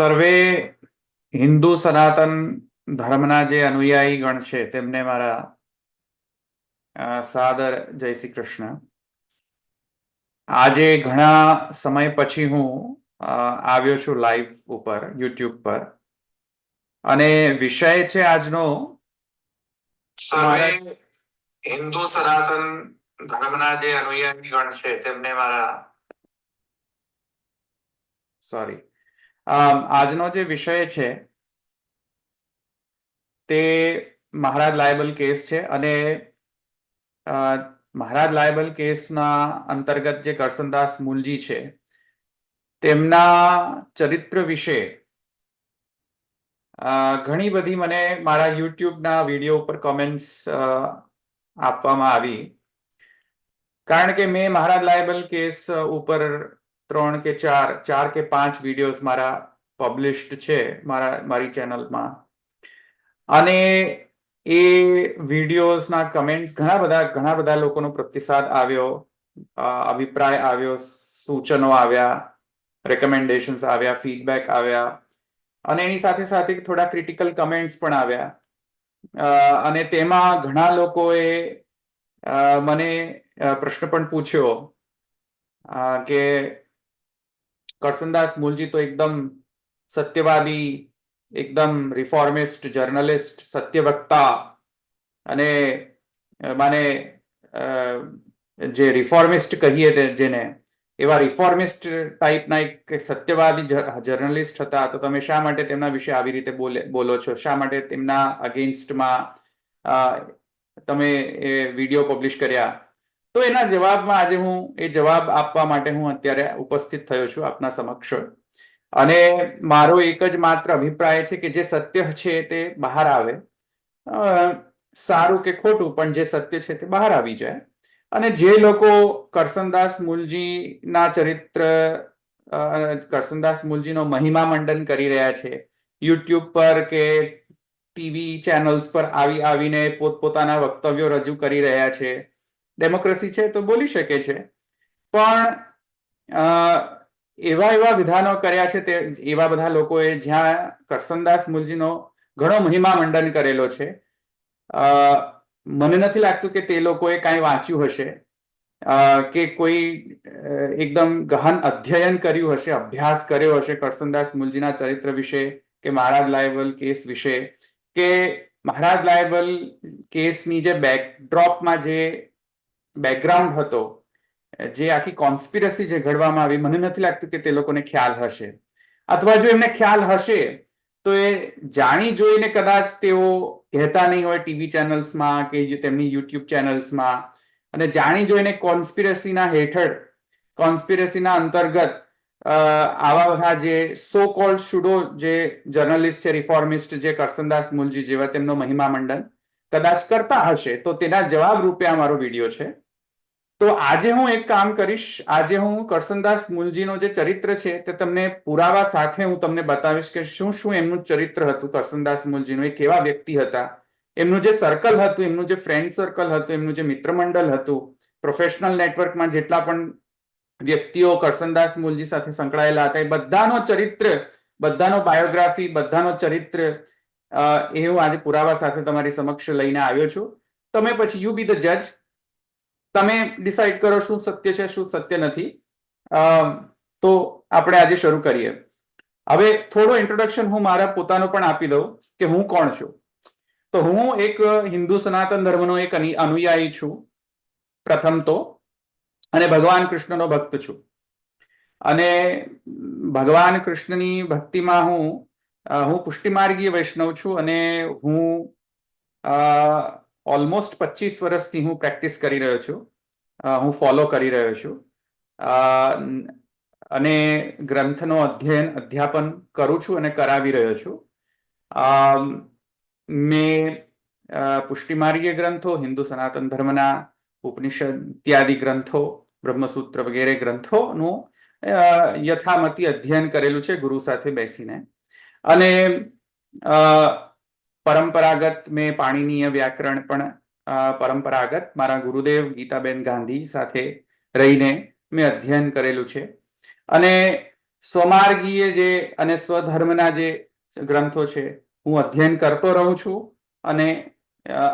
સર્વે હિન્દુ સનાતન ધર્મના જે અનુયાયી ગણ છે તેમને મારા સાદર જય શ્રી કૃષ્ણ. આજે ઘણા સમય પછી હું આવ્યો છું લાઈવ ઉપર યુટ્યુબ પર, અને વિષય છે આજનો સર્વે હિન્દુ સનાતન ધર્મના જે અનુયાયી ગણ છે તેમને મારા આજનો જે વિષય છે તે મહારાજ લાયબલ કેસ છે. અને મહારાજ લાયબલ કેસના અંતર્ગત જે કરસનદાસ મૂલજી છે તેમના ચરિત્ર વિશે ઘણી બધી મને મારા યુટ્યુબના વિડીયો ઉપર કમેન્ટ્સ આપવામાં આવી, કારણ કે મેં મહારાજ લાયબલ કેસ ઉપર 3 કે 4 કે 5 વિડીયોઝ મારા પબ્લિશ્ડ છે મારી ચેનલમાં, અને એ વિડીયોઝના કમેન્ટ્સ ઘણા બધા લોકોનો પ્રતિસાદ આવ્યો, અભિપ્રાય આવ્યો, સૂચનો આવ્યા, રેકમેન્ડેશન્સ આવ્યા, ફીડબેક આવ્યા, અને એની સાથે સાથે થોડા ક્રિટિકલ કમેન્ટ્સ પણ આવ્યા. અને તેમાં ઘણા લોકોએ મને પ્રશ્ન પણ પૂછ્યો કે કરસનદાસ મૂલજી તો એકદમ સત્યવાદી, એકદમ રિફોર્મિસ્ટ જર્નલિસ્ટ, સત્યવક્તા, અને માને જે રિફોર્મિસ્ટ કહીએ જેને, એવા રિફોર્મિસ્ટ ટાઈપના એક સત્યવાદી જર્નલિસ્ટ હતા, તો તમે શા માટે તેમના વિશે આવી રીતે બોલો છો? શા માટે તેમના અગેન્સ્ટમાં તમે એ વિડીયો પબ્લિશ કર્યા? તો એના જવાબમાં આજે હું એ જવાબ આપવા માટે હું અત્યારે ઉપસ્થિત થયો છું આપના સમક્ષ. અને મારો એક જ માત્ર અભિપ્રાય છે કે જે સત્ય છે તે બહાર આવે, સારું કે ખોટું, પણ જે સત્ય છે તે બહાર આવી જાય. અને જે લોકો કરસનદાસ મૂલજીના ચરિત્ર, કરસનદાસ મૂલજીનો મહિમા મંડન કરી રહ્યા છે યુટ્યુબ પર કે ટીવી ચેનલ્સ પર આવીને પોતપોતાના વક્તવ્યો રજૂ કરી રહ્યા છે, ડેમોક્રેસી છે તો બોલી શકે છે, પણ એવા વિધાનો કર્યા છે તે એવા બધા લોકોએ જ્યાં કરસનદાસ મૂલજીનો ઘણો મહિમા મંડન કરેલો છે. મને નથી લાગતું કે તે લોકોએ કાંઈ વાંચ્યું હશે કે કોઈ એકદમ ગહન અધ્યયન કર્યું હશે, અભ્યાસ કર્યો હશે કરસનદાસ મૂલજીના ચરિત્ર વિશે, કે મહારાજ લાયબલ કેસ વિશે, કે મહારાજ લાયબલ કેસની જે બેકડ્રોપમાં જે બેકગ્રાઉન્ડ હતો, જે આખી કોન્સ્પિરસી જે ઘડવામાં આવી, મને નથી લાગતું કે તે લોકોને ખ્યાલ હશે. અથવા જો એમને ખ્યાલ હશે તો એ જાણી જોઈને કદાચ તેઓ કહેતા નહીં હોય ટીવી ચેનલ્સમાં કે તેમની યુટ્યુબ ચેનલ્સમાં, અને જાણી જોઈને કોન્સ્પિરસીના હેઠળ, કોન્સ્પિરસીના અંતર્ગત આવા બધા જે સો કોલ્ડ સુડો જે જર્નલિસ્ટ છે, રિફોર્મિસ્ટ, જે કરસનદાસ મૂલજી જેવા તેમનો મહિમા મંડન કદાચ કરતા હશે, તો તેના જવાબ રૂપે આ મારો વિડીયો છે. તો આજે હું એક કામ કરીશ, આજે હું કરસનદાસ મૂલજીનો જે ચરિત્ર છે તે તમને પુરાવા સાથે હું તમને બતાવીશ કે શું શું એમનું ચરિત્ર હતું કરસનદાસ મૂલજીનું, એ કેવા વ્યક્તિ હતા, એમનું જે સર્કલ હતું, એમનું જે ફ્રેન્ડ સર્કલ હતું, એમનું જે મિત્ર મંડળ હતું, પ્રોફેશનલ નેટવર્કમાં જેટલા પણ વ્યક્તિઓ કરસનદાસ મૂલજી સાથે સંકળાયેલા હતા, એ બધાનો ચરિત્ર, બધાનો બાયોગ્રાફી, બધાનો ચરિત્ર એ હું આજે પુરાવા સાથે તમારી સમક્ષ લઈને આવ્યો છું. તમે પછી યુ બી ધ જજ, તમે ડિસાઈડ કરો શું સત્ય છે શું સત્ય નથી. તો આપણે આજે શરૂ કરીએ. હવે થોડો ઇન્ટ્રોડક્શન હું મારા પોતાનો પણ આપી દઉં કે હું કોણ છું. તો હું એક હિન્દુ સનાતન ધર્મનો એક અનુયાયી છું પ્રથમ તો, અને ભગવાન કૃષ્ણનો ભક્ત છું. અને ભગવાન કૃષ્ણની ભક્તિમાં હું પુષ્ટિમાર્ગીય વૈષ્ણવ છું, અને હું ઓલમોસ્ટ 25 વર્ષથી હું પ્રેક્ટિસ કરી રહ્યો છું, હું ફોલો કરી રહ્યો છું, અને ગ્રંથનો અધ્યાપન કરું છું અને કરાવી રહ્યો છું. મેં પુષ્ટિમાર્ગીય ગ્રંથો, હિન્દુ સનાતન ધર્મના ઉપનિષદ ઇત્યાદિ ગ્રંથો, બ્રહ્મસૂત્ર વગેરે ગ્રંથોનું યથામતી અધ્યયન કરેલું છે ગુરુ સાથે બેસીને. અને પરંપરાગત મેં પાણીનીય વ્યાકરણ પણ પરંપરાગત મારા ગુરુદેવ ગીતાબેન ગાંધી સાથે રહીને મેં અધ્યયન કરેલું છે. અને સ્વમાર્ગીય જે અને સ્વધર્મના જે ગ્રંથો છે હું અધ્યયન કરતો રહું છું અને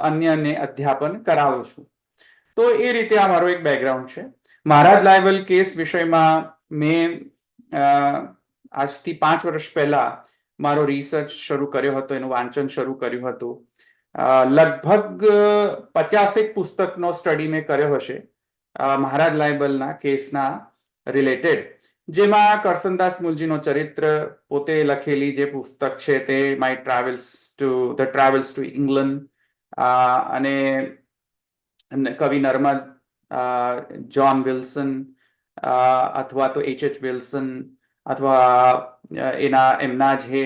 અન્યને અધ્યાપન કરાવું છું. તો એ રીતે આ મારો એક બેકગ્રાઉન્ડ છે. મહારાજ લાયબલ કેસ વિષયમાં મેં આજથી 5 વર્ષ પહેલા મારો રિસર્ચ શરૂ કર્યો હતો, એનું વાંચન શરૂ કર્યું હતું. લગભગ 50 પુસ્તકનો સ્ટડી મેં કર્યો હશે મહારાજ લાયબલના કેસના રિલેટેડ, જેમાં કરસનદાસ મુલજીનો ચરિત્ર પોતે લખેલી જે પુસ્તક છે તે ધ ટ્રાવેલ્સ ટુ ઇંગ્લેન્ડ, અને કવિ નર્મદ, જ્હોન વિલ્સન, અથવા તો H.H. વિલ્સન, અથવા એમના જે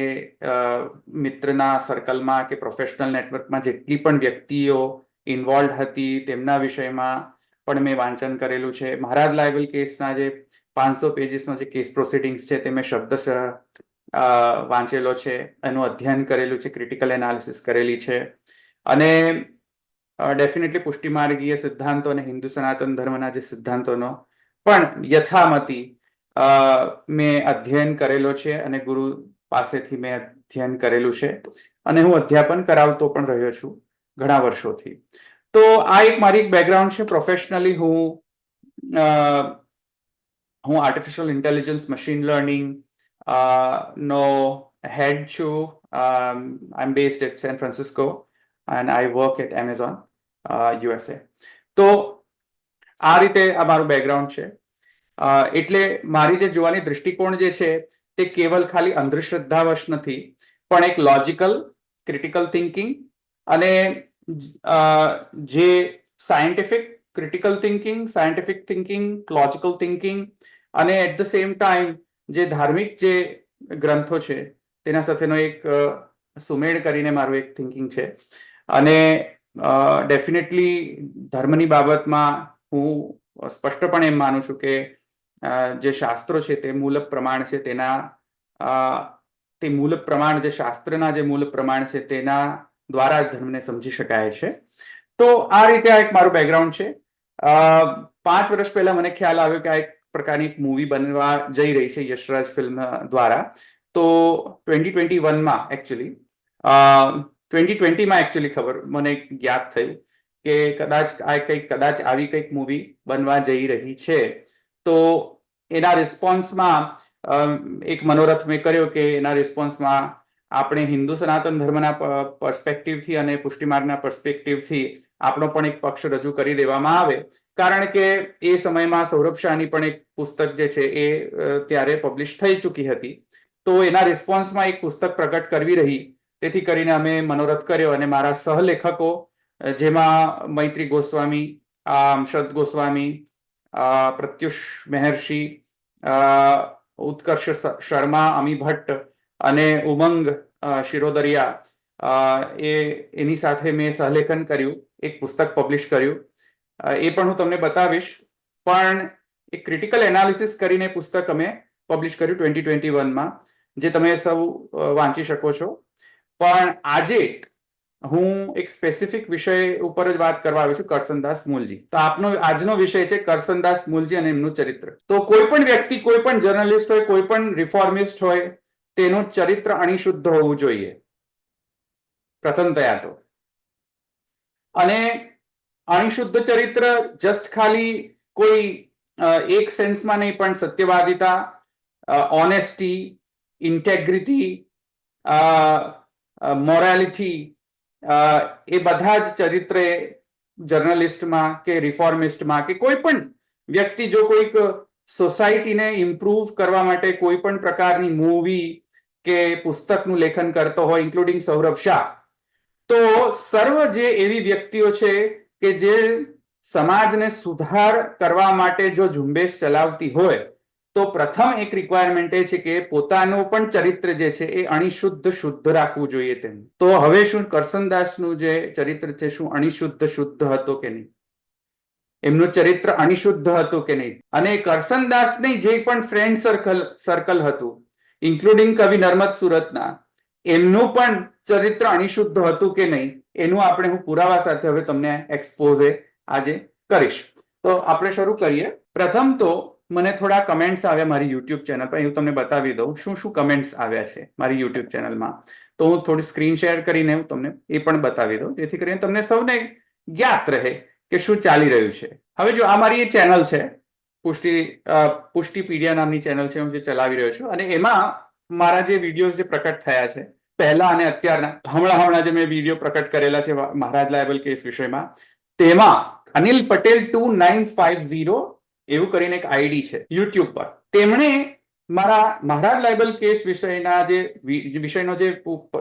મિત્રના સર્કલમાં કે પ્રોફેશનલ નેટવર્કમાં જેટલી પણ વ્યક્તિઓ ઇન્વોલ્વ હતી તેમના વિષયમાં પણ મેં વાંચન કરેલું છે. મહારાજ લાયબલ કેસના જે 500 પેજીસનો જે કેસ પ્રોસિડિંગ્સ છે તે મેં શબ્દશઃ વાંચેલો છે, એનું અધ્યયન કરેલું છે, ક્રિટિકલ એનાલિસિસ કરેલી છે. અને ડેફિનેટલી પુષ્ટિમાર્ગીય સિદ્ધાંતો અને હિન્દુ સનાતન ધર્મના જે સિદ્ધાંતોનો પણ યથામતી મેં અધ્યયન કરેલો છે અને ગુરુ પાસેથી મેં અધ્યયન કરેલું છે અને હું અધ્યાપન કરાવતો પણ રહ્યો છું ઘણા વર્ષોથી. તો આ એક મારી એક બેકગ્રાઉન્ડ છે. પ્રોફેશનલી હું આર્ટિફિશિયલ ઇન્ટેલિજન્સ, મશીન લર્નિંગ નો હેડ છું. I'm based at San Francisco and I work at Amazon USA. તો આ રીતે આ મારું બેકગ્રાઉન્ડ છે. એટલે મારી જે જોવાની દૃષ્ટિકોણ જે છે તે કેવલ ખાલી અંધશ્રદ્ધાવશ નથી, પણ એક લોજિકલ, ક્રિટિકલ થિંકિંગ અને જે scientific critical thinking, scientific thinking, logical thinking અને એટ ધ સેમ ટાઈમ જે ધાર્મિક જે ગ્રંથો છે તેના સાથેનો એક સુમેળ કરીને મારું એક થિંકિંગ છે. અને ડેફિનેટલી ધર્મની બાબતમાં હું સ્પષ્ટપણે એમ માનું છું કે જે શાસ્ત્રો છે તે મૂલ પ્રમાણ છે, તે મૂલ પ્રમાણ, જે શાસ્ત્રના જે મૂલ પ્રમાણ છે તેના દ્વારા ધર્મને સમજી શકાય છે. તો આ રીતે આ એક મારું બેકગ્રાઉન્ડ છે. 5 વર્ષ પહેલા મને ખ્યાલ આવ્યો કે આ એક પ્રકારની એક મૂવી બનવા જઈ રહી છે યશરાજ ફિલ્મ દ્વારા. તો 2021માં એકચ્યુઅલી 2020માં એકચ્યુઅલી ખબર મને જ્ઞાત થયું કે કદાચ આવી કંઈક મૂવી બનવા જઈ રહી છે. તો એના રિસ્પોન્સમાં એક મનોરથ મેં કર્યો કે એના રિસ્પોન્સમાં આપણે હિન્દુ સનાતન ધર્મના પર્સપેક્ટિવથી અને પુષ્ટિમાર્ગના પર્સપેક્ટિવથી આપણો પણ એક પક્ષ રજૂ કરી દેવામાં આવે. કારણ કે એ સમયમાં સૌરભ શાહની પણ એક પુસ્તક જે છે એ ત્યારે પબ્લિશ થઈ ચૂકી હતી. તો એના રિસ્પોન્સમાં એક પુસ્તક પ્રગટ કરવી રહી, તેથી કરીને અમે મનોરથ કર્યો. અને મારા સહલેખકો, જેમાં મૈત્રી ગોસ્વામી, અમશદ ગોસ્વામી, પ્રત્યુષ મહેર્ષિ, ઉત્કર્ષ શર્મા, અમી ભટ્ટ અને ઉમંગ શિરોદરિયા, એની સાથે મેં સહલેખન કર્યું, એક પુસ્તક પબ્લિશ કર્યું. એ પણ હું તમને બતાવીશ. પણ એક ક્રિટિકલ એનાલિસિસ કરીને પુસ્તક અમે પબ્લિશ કર્યું 2021માં, જે તમે સૌ વાંચી શકો છો. પણ આજે હું એક સ્પેસિફિક વિષય ઉપર જ વાત કરવા આવ્યો છું, કરસનદાસ મુલજી. તો આપનો આજનો વિષય છે કરસનદાસ મુલજી અને એમનું ચરિત્ર. તો કોઈ પણ વ્યક્તિ, કોઈ પણ જર્નલિસ્ટ હોય, કોઈ પણ રિફોર્મિસ્ટ હોય, તેનું ચરિત્ર અણિશુદ્ધ હોવું જોઈએ પ્રથમતયા તો. અને અણિશુદ્ધ ચરિત્ર જસ્ટ ખાલી કોઈ એક સેન્સમાં નહીં, પણ સત્યવાદિતા, ઓનેસ્ટી, ઇન્ટેગ્રિટી, મોરાલિટી, એ બધા જ ચરિત્ર જર્નલિસ્ટમાં કે રિફોર્મિસ્ટમાં કે કોઈ પણ વ્યક્તિ જો કોઈક સોસાયટીને ઇમ્પ્રૂવ કરવા માટે કોઈ પણ પ્રકારની મૂવી કે પુસ્તકનું લેખન કરતો હોય, ઇન્ક્લુડિંગ સૌરભ શાહ, તો સર્વ જે એવી વ્યક્તિઓ છે કે જે સમાજને સુધાર કરવા માટે જો ઝુંબેશ ચલાવતી હોય, તો પ્રથમ એક રિક્વાયરમેન્ટ એ છે કે પોતાનું પણ ચરિત્ર જે છે એ અણિશુદ્ધ શુદ્ધ રાખવું જોઈએ તેમ. તો હવે શું કરસનદાસનું જે ચરિત્ર છે શું અણિશુદ્ધ શુદ્ધ હતો કે નહીં? એમનું ચરિત્ર અણિશુદ્ધ હતું કે નહીં? અને કરસનદાસની જે પણ ફ્રેન્ડ સર્કલ હતું, ઇન્ક્લુડિંગ કવિ નર્મદ સુરતના, એમનું પણ ચરિત્ર અણિશુદ્ધ હતું કે નહીં, એનું આપણે હું પુરાવા સાથે હવે તમને એક્સપોઝે આજે કરીશ. તો આપણે શરૂ કરીએ. પ્રથમ તો મને થોડા કમેન્ટ્સ આવ્યા મારી યુટ્યુબ ચેનલ પર, હું તમને બતાવી દઉં શું શું કમેન્ટ્સ આવ્યા છે મારી યુટ્યુબ ચેનલમાં. તો હું થોડી સ્ક્રીન શેર કરીને હું તમને એ પણ બતાવી દઉં, જેથી કરીને તમને સૌને જ્ઞાત રહે કે શું ચાલી રહ્યું છે. હવે જો આ મારી એ ચેનલ છે, પુષ્ટિપીડિયા નામની ચેનલ છે, હું જે ચલાવી રહ્યો છું, અને એમાં મારા જે વિડીયોઝ જે પ્રકટ થયા છે પહેલા અને અત્યારના, હમણાં જે મેં વિડીયો પ્રકટ કરેલા છે મહારાજ લાયબલ કેસ વિષયમાં, તેમાં અનિલ પટેલ 2950 એવું કરીને એક આઈડી છે યુટ્યુબ પર. તેમણે મારા મહારાજ લાયબલ કેસ વિષયના જે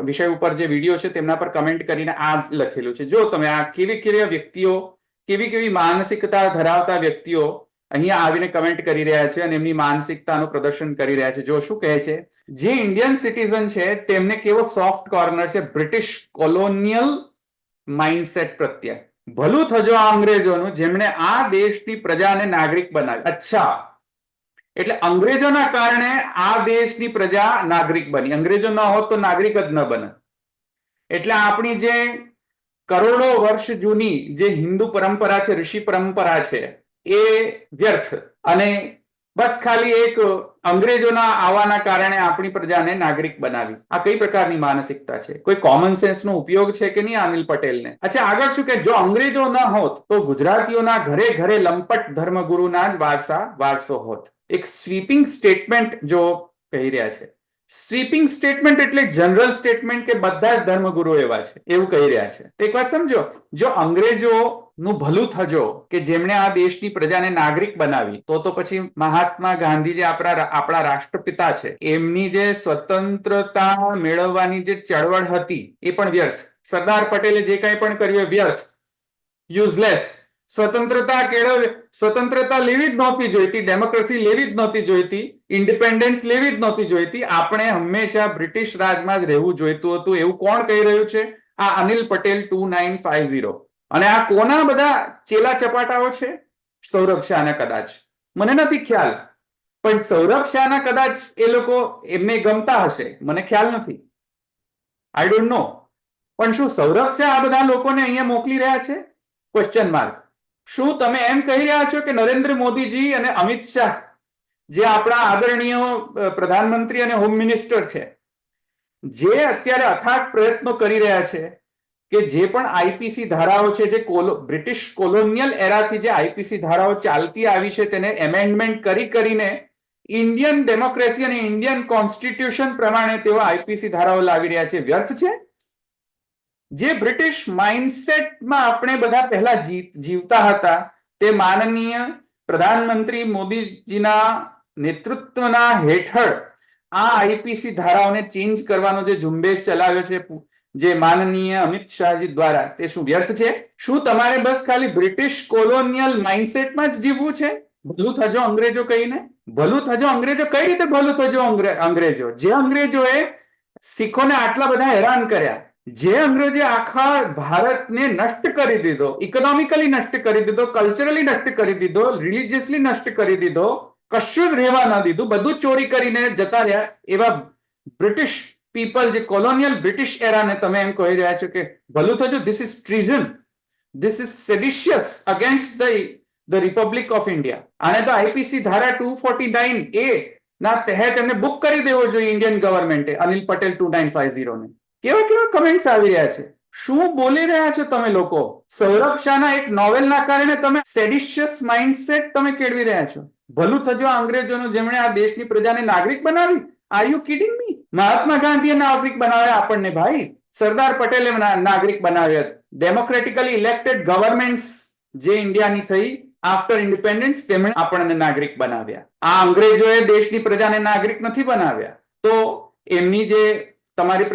વિષય ઉપર જે વિડીયો છે તેમના પર કમેન્ટ કરીને આ જ લખેલું છે. જો તમે આ કેવી વ્યક્તિઓ, કેવી માનસિકતા ધરાવતા વ્યક્તિઓ અહીંયા આવીને કમેન્ટ કરી રહ્યા છે અને એમની માનસિકતાનું પ્રદર્શન કરી રહ્યા છે. જો શું કહે છે, જે ઇન્ડિયન સિટીઝન છે તેમને કેવો સોફ્ટ કોર્નર છે બ્રિટિશ કોલોનિયલ માઇન્ડસેટ પ્રત્યે. ભલું થજો આ અંગ્રેજોનું જેમણે આ દેશની પ્રજાને નાગરિક બનાવી. અચ્છા, એટલે અંગ્રેજોના કારણે આ દેશની પ્રજા નાગરિક બની. અંગ્રેજો ન હોત તો નાગરિક જ ન બને. એટલે આપણી જે કરોડો વર્ષ જૂની જે હિન્દુ પરંપરા છે, ઋષિ પરંપરા છે, એ વ્યર્થ. અને બસ ખાલી એક અંગ્રેજોના આવવાના કારણે આપણી પ્રજાને નાગરિક બનાવી. આ કઈ પ્રકારની માનસિકતા છે? કોઈ કોમન સેન્સ નો ઉપયોગ છે કે નહીં અનિલ પટેલને? અચ્છા, આગળ શું કે જો અંગ્રેજો ન હોત તો ગુજરાતીઓના ઘરે ઘરે લંપટ ધર્મગુરુના જ વારસો હોત. એક સ્વીપિંગ સ્ટેટમેન્ટ જો કહી રહ્યા છે. સ્વીપિંગ સ્ટેટમેન્ટ એટલે જનરલ સ્ટેટમેન્ટ કે બધા જ ધર્મગુરુ એવા છે એવું કહી રહ્યા છે. એક વાત સમજો, જો અંગ્રેજો નું ભલું થજો કે જેમણે આ દેશની પ્રજાને નાગરિક બનાવી, તો પછી મહાત્મા ગાંધી જે આપણા રાષ્ટ્રપિતા છે, એમની જે સ્વતંત્રતા મેળવવાની જે ચળવળ હતી એ પણ વ્યર્થ. સરદાર પટેલે જે કંઈ પણ કર્યું એ વ્યર્થ, યુઝલેસ. સ્વતંત્રતા લેવી જ નહોતી જોઈતી, ડેમોક્રેસી લેવી જ નહોતી જોઈતી, ઇન્ડિપેન્ડન્સ લેવી જ નહોતી જોઈતી. આપણે હંમેશા બ્રિટિશ રાજમાં જ રહેવું જોઈતું હતું એવું કોણ કહી રહ્યું છે? આ અનિલ પટેલ 2950. અને આ કોના બધા ચેલા ચપાટાઓ છે? સૌરભ શાહના કદાચ, મને નથી ખ્યાલ, પણ સૌરભ શાહના કદાચ એ લોકો એમને ગમતા હશે, મને ખ્યાલ નથી, આઈ ડોન્ટ નો. પણ શું સૌરભ શાહ આ બધા લોકોને અહીંયા મોકલી રહ્યા છે? Question mark. શું તમે એમ કહી રહ્યા છો કે નરેન્દ્ર મોદીજી અને અમિત શાહ જે આપણા આદરણીય પ્રધાનમંત્રી અને હોમ મિનિસ્ટર છે, જે અત્યારે અથાગ પ્રયત્નો કરી રહ્યા છે કે જે પણ આઈપીસી ધારાઓ છે, જે બ્રિટિશ કોલોનિયલ એરાથી જે આઈપીસી ધારાઓ ચાલતી આવી છે તેને એમેન્ડમેન્ટ કરીને ઇન્ડિયન ડેમોક્રેસી અને ઇન્ડિયન કોન્સ્ટિટ્યુશન પ્રમાણે તેઓ આઈપીસી ધારાઓ લાવી રહ્યા છે, વ્યર્થ છે? જે બ્રિટિશ માઇન્ડસેટમાં આપણે બધા પહેલા જીવતા હતા, તે માનનીય પ્રધાનમંત્રી મોદીજીના નેતૃત્વના હેઠળ આ આઈપીસી ધારાઓને ચેન્જ કરવાનો જે ઝુંબેશ ચલાવ્યો છે જે માનનીય અમિત શાહજી દ્વારા, તે શું વ્યર્થ છે? શું તમારે બસ ખાલી બ્રિટિશ કોલોનિયલ માઇન્ડસેટમાં જ જીવવું છે? ભલું થજો અંગ્રેજો કહીને. ભલું થજો અંગ્રેજો કઈ રીતે ભલું થજો અંગ્રેજો? જે અંગ્રેજોએ શીખોને આટલા બધા હેરાન કર્યા, જે અંગ્રેજે આખા ભારતને નષ્ટ કરી દીધો, ઇકોનોમિકલી નષ્ટ કરી દીધો, કલ્ચરલી નષ્ટ કરી દીધો, રિલિજિયસલી નષ્ટ કરી દીધો, કશું જ રહેવા ન દીધું, બધું ચોરી કરીને જતા રહ્યા, એવા બ્રિટિશ પીપલ, જે કોલોનિયલ બ્રિટિશ એરાને તમે એમ કહી રહ્યા છો કે ભલું થજો? This is treason, this is seditious against the republic of India. આને તો આઈપીસી ધારા 249A ના તહેત એમને બુક કરી દેવો જોઈએ ઇન્ડિયન ગવર્મેન્ટે અનિલ પટેલ 2950 ને. કેવા કમેન્ટ્સ આવી રહ્યા છે? શું બોલી રહ્યા છો તમે લોકો? સૌરભ શાહના એક નોવેલના કારણે તમે સેડિશિયસ માઇન્ડસેટ તમે કેળવી રહ્યા છો. ભલું થજો અંગ્રેજોનું જેમણે આ દેશની પ્રજાને નાગરિક બનાવી. આર યુ કિડિંગ મી? મહાત્મા ગાંધીએ નાગરિક બનાવ્યા આપણને ભાઈ, સરદાર પટેલે નાગરિક બનાવ્યા. ડેમોક્રેટિકલી ઇલેક્ટેડ ગવર્નમેન્ટ્સ જે ઇન્ડિયાની થઈ આફ્ટર ઇન્ડિપેન્ડન્સ, તેમણે આપણને નાગરિક બનાવ્યા. આ અંગ્રેજોએ દેશની પ્રજાને નાગરિક નથી બનાવ્યા. તો એમની જે તમારી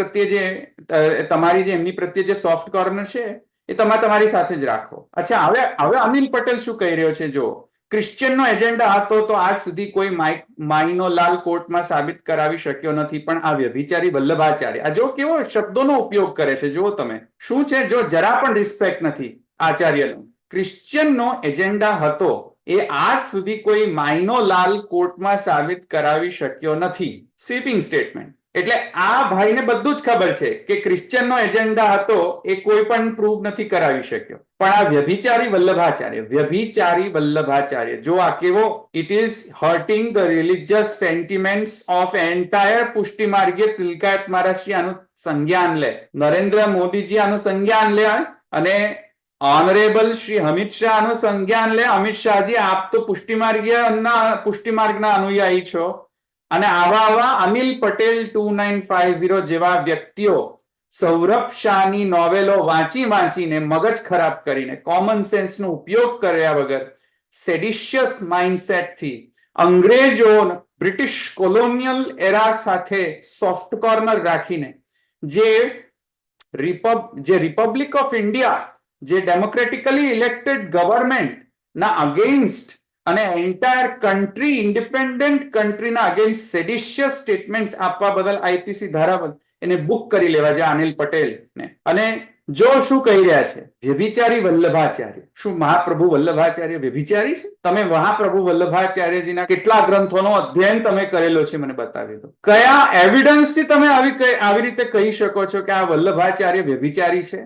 એમની પ્રત્યે જે સોફ્ટ કોર્નર છે એ તમે તમારી સાથે જ રાખો. અચ્છા, હવે અનિલ પટેલ શું કહી રહ્યો છે? જો ક્રિશ્ચિયનનો એજન્ડા હતો તો આજ સુધી કોઈ માઈનો લાલ કોર્ટમાં સાબિત કરાવી શક્યો નથી, પણ આ વ્યભિચારી વલ્લભાચાર્ય, આ જો કેવો શબ્દોનો ઉપયોગ કરે છે, જો તમે શું છે, જો જરા પણ રિસ્પેક્ટ નથી આચાર્યનો. ક્રિશ્ચિયનનો એજન્ડા હતો એ આજ સુધી કોઈ માઈનો લાલ કોર્ટમાં સાબિત કરાવી શક્યો નથી. Sweeping statement. એટલે આ ભાઈને બધું જ ખબર છે કે ક્રિશ્ચિયનનો એજન્ડા હતો એ કોઈ પણ પ્રૂવ નથી કરાવી શક્યો. પણ આ વ્યભિચારી વલ્લભાચાર્ય જો આ કેવો it is hurting the religious sentiments of entire પુષ્ટિ માર્ગીય તિલકાયત મહારાજજી આનું સંજ્ઞાન લે, નરેન્દ્ર મોદીજી આનું સંજ્ઞાન લે અને ઓનરેબલ શ્રી અમિત શાહ નું સંજ્ઞાન લે. અમિત શાહજી આપ તો પુષ્ટિ માર્ગના અનુયાયી છો અને આવા અનિલ પટેલ 2950 જેવા વ્યક્તિઓ સૌરભ શાહની નોવેલો વાંચીને મગજ ખરાબ કરીને કોમન સેન્સનો ઉપયોગ કર્યા વગર સેડિશિયસ માઇન્ડસેટથી અંગ્રેજો બ્રિટિશ કોલોનિયલ એરા સાથે સોફ્ટ કોર્નર રાખીને જે રિપબ્લિક ઓફ ઇન્ડિયા, જે ડેમોક્રેટિકલી ઇલેક્ટેડ ગવર્નમેન્ટ ના અગેન્સ્ટ અને એન્ટાયર કન્ટ્રી, ઇન્ડિપેન્ડન્ટ કન્ટ્રીના અગેન્સ્ટ સેડિશિયસ સ્ટેટમેન્ટ્સ આપવા બદલ આઈપીસી ધારા એને બુક કરી લેવા છે અનિલ પટેલને. અને જો શું કહી રહ્યા છે, વ્યભિચારી વલ્લભાચાર્ય. શું મહાપ્રભુ વલ્લભાચાર્ય વ્યભિચારી છે? તમે મહાપ્રભુ વલ્લભાચાર્યજીના કેટલા ગ્રંથોનો અધ્યયન તમે કરેલો છે મને બતાવી દો. કયા એવિડન્સથી તમે આવી રીતે કહી શકો છો કે આ વલ્લભાચાર્ય વ્યભિચારી છે?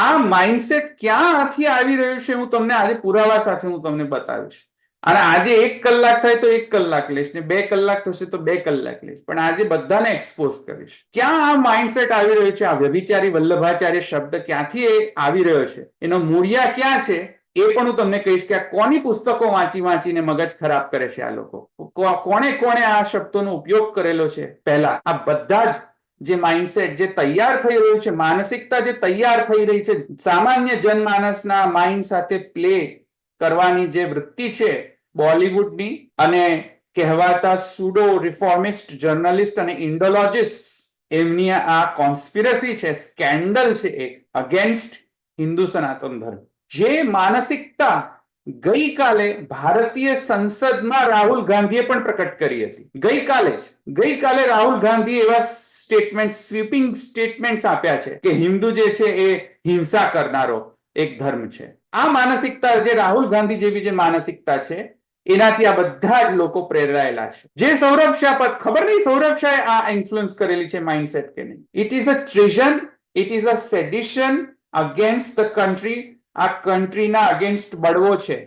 આ માઇન્ડસેટ ક્યાંથી આવી રહ્યું છે હું તમને આજે પુરાવા સાથે હું તમને બતાવીશ. અને આજે 1 કલાક થાય તો 1 કલાક લઈશ ને 2 કલાક થશે તો 2 કલાક લઈશ, પણ આજે બધાને એક્સપોઝ કરીશ. ક્યાં આ માઇન્ડસેટ આવી રહ્યો છે? આ વ્યભિચારી વલ્લભાચાર્ય શબ્દ ક્યાંથી આવી રહ્યો છે? એનો મૂળિયા ક્યાં છે એ પણ હું તમને કહીશ કે આ કોની પુસ્તકો વાંચીને મગજ ખરાબ કરે છે આ લોકો. કોણે આ શબ્દોનો ઉપયોગ કરેલો છે પહેલા. આ બધા જ જે માઇન્ડસેટ જે તૈયાર થઈ રહ્યું છે, માનસિકતા જે તૈયાર થઈ રહી છે, સામાન્ય જનમાનસના માઇન્ડ સાથે પ્લે કરવાની જે વૃત્તિ છે બોલિવૂડની અને કહેવાતા સુડો રિફોર્મિસ્ટ જર્નલિસ્ટ અને ઇન્ડોલોજિસ્ટ, એમની આ કોન્સ્પિરસી છે, સ્કેન્ડલ છે એક અગેન્સ્ટ હિન્દુ સનાતન ધર્મ. જે માનસિકતા ગઈકાલે ભારતીય સંસદમાં રાહુલ ગાંધીએ પણ પ્રકટ કરી હતી. ગઈકાલે રાહુલ ગાંધી એવા સ્વીપિંગ સ્ટેટમેન્ટ્સ આપ્યા છે કે હિન્દુ જે છે એ હિંસા કરનારો એક ધર્મ છે. આ માનસિકતા જે રાહુલ ગાંધી જેવી જે માનસિકતા છે એનાથી આ બધા જ લોકો પ્રેરાયેલા છે. જે સૌરભ શાહ પર ખબર નહીં સૌરભ શાહે આ ઇન્ફ્લુઅન્સ કરેલી છે માઇન્ડસેટ કે નહીં. It is a treason, it is a sedition against the country. આ કન્ટ્રીના અગેન્સ્ટ બળવો છે.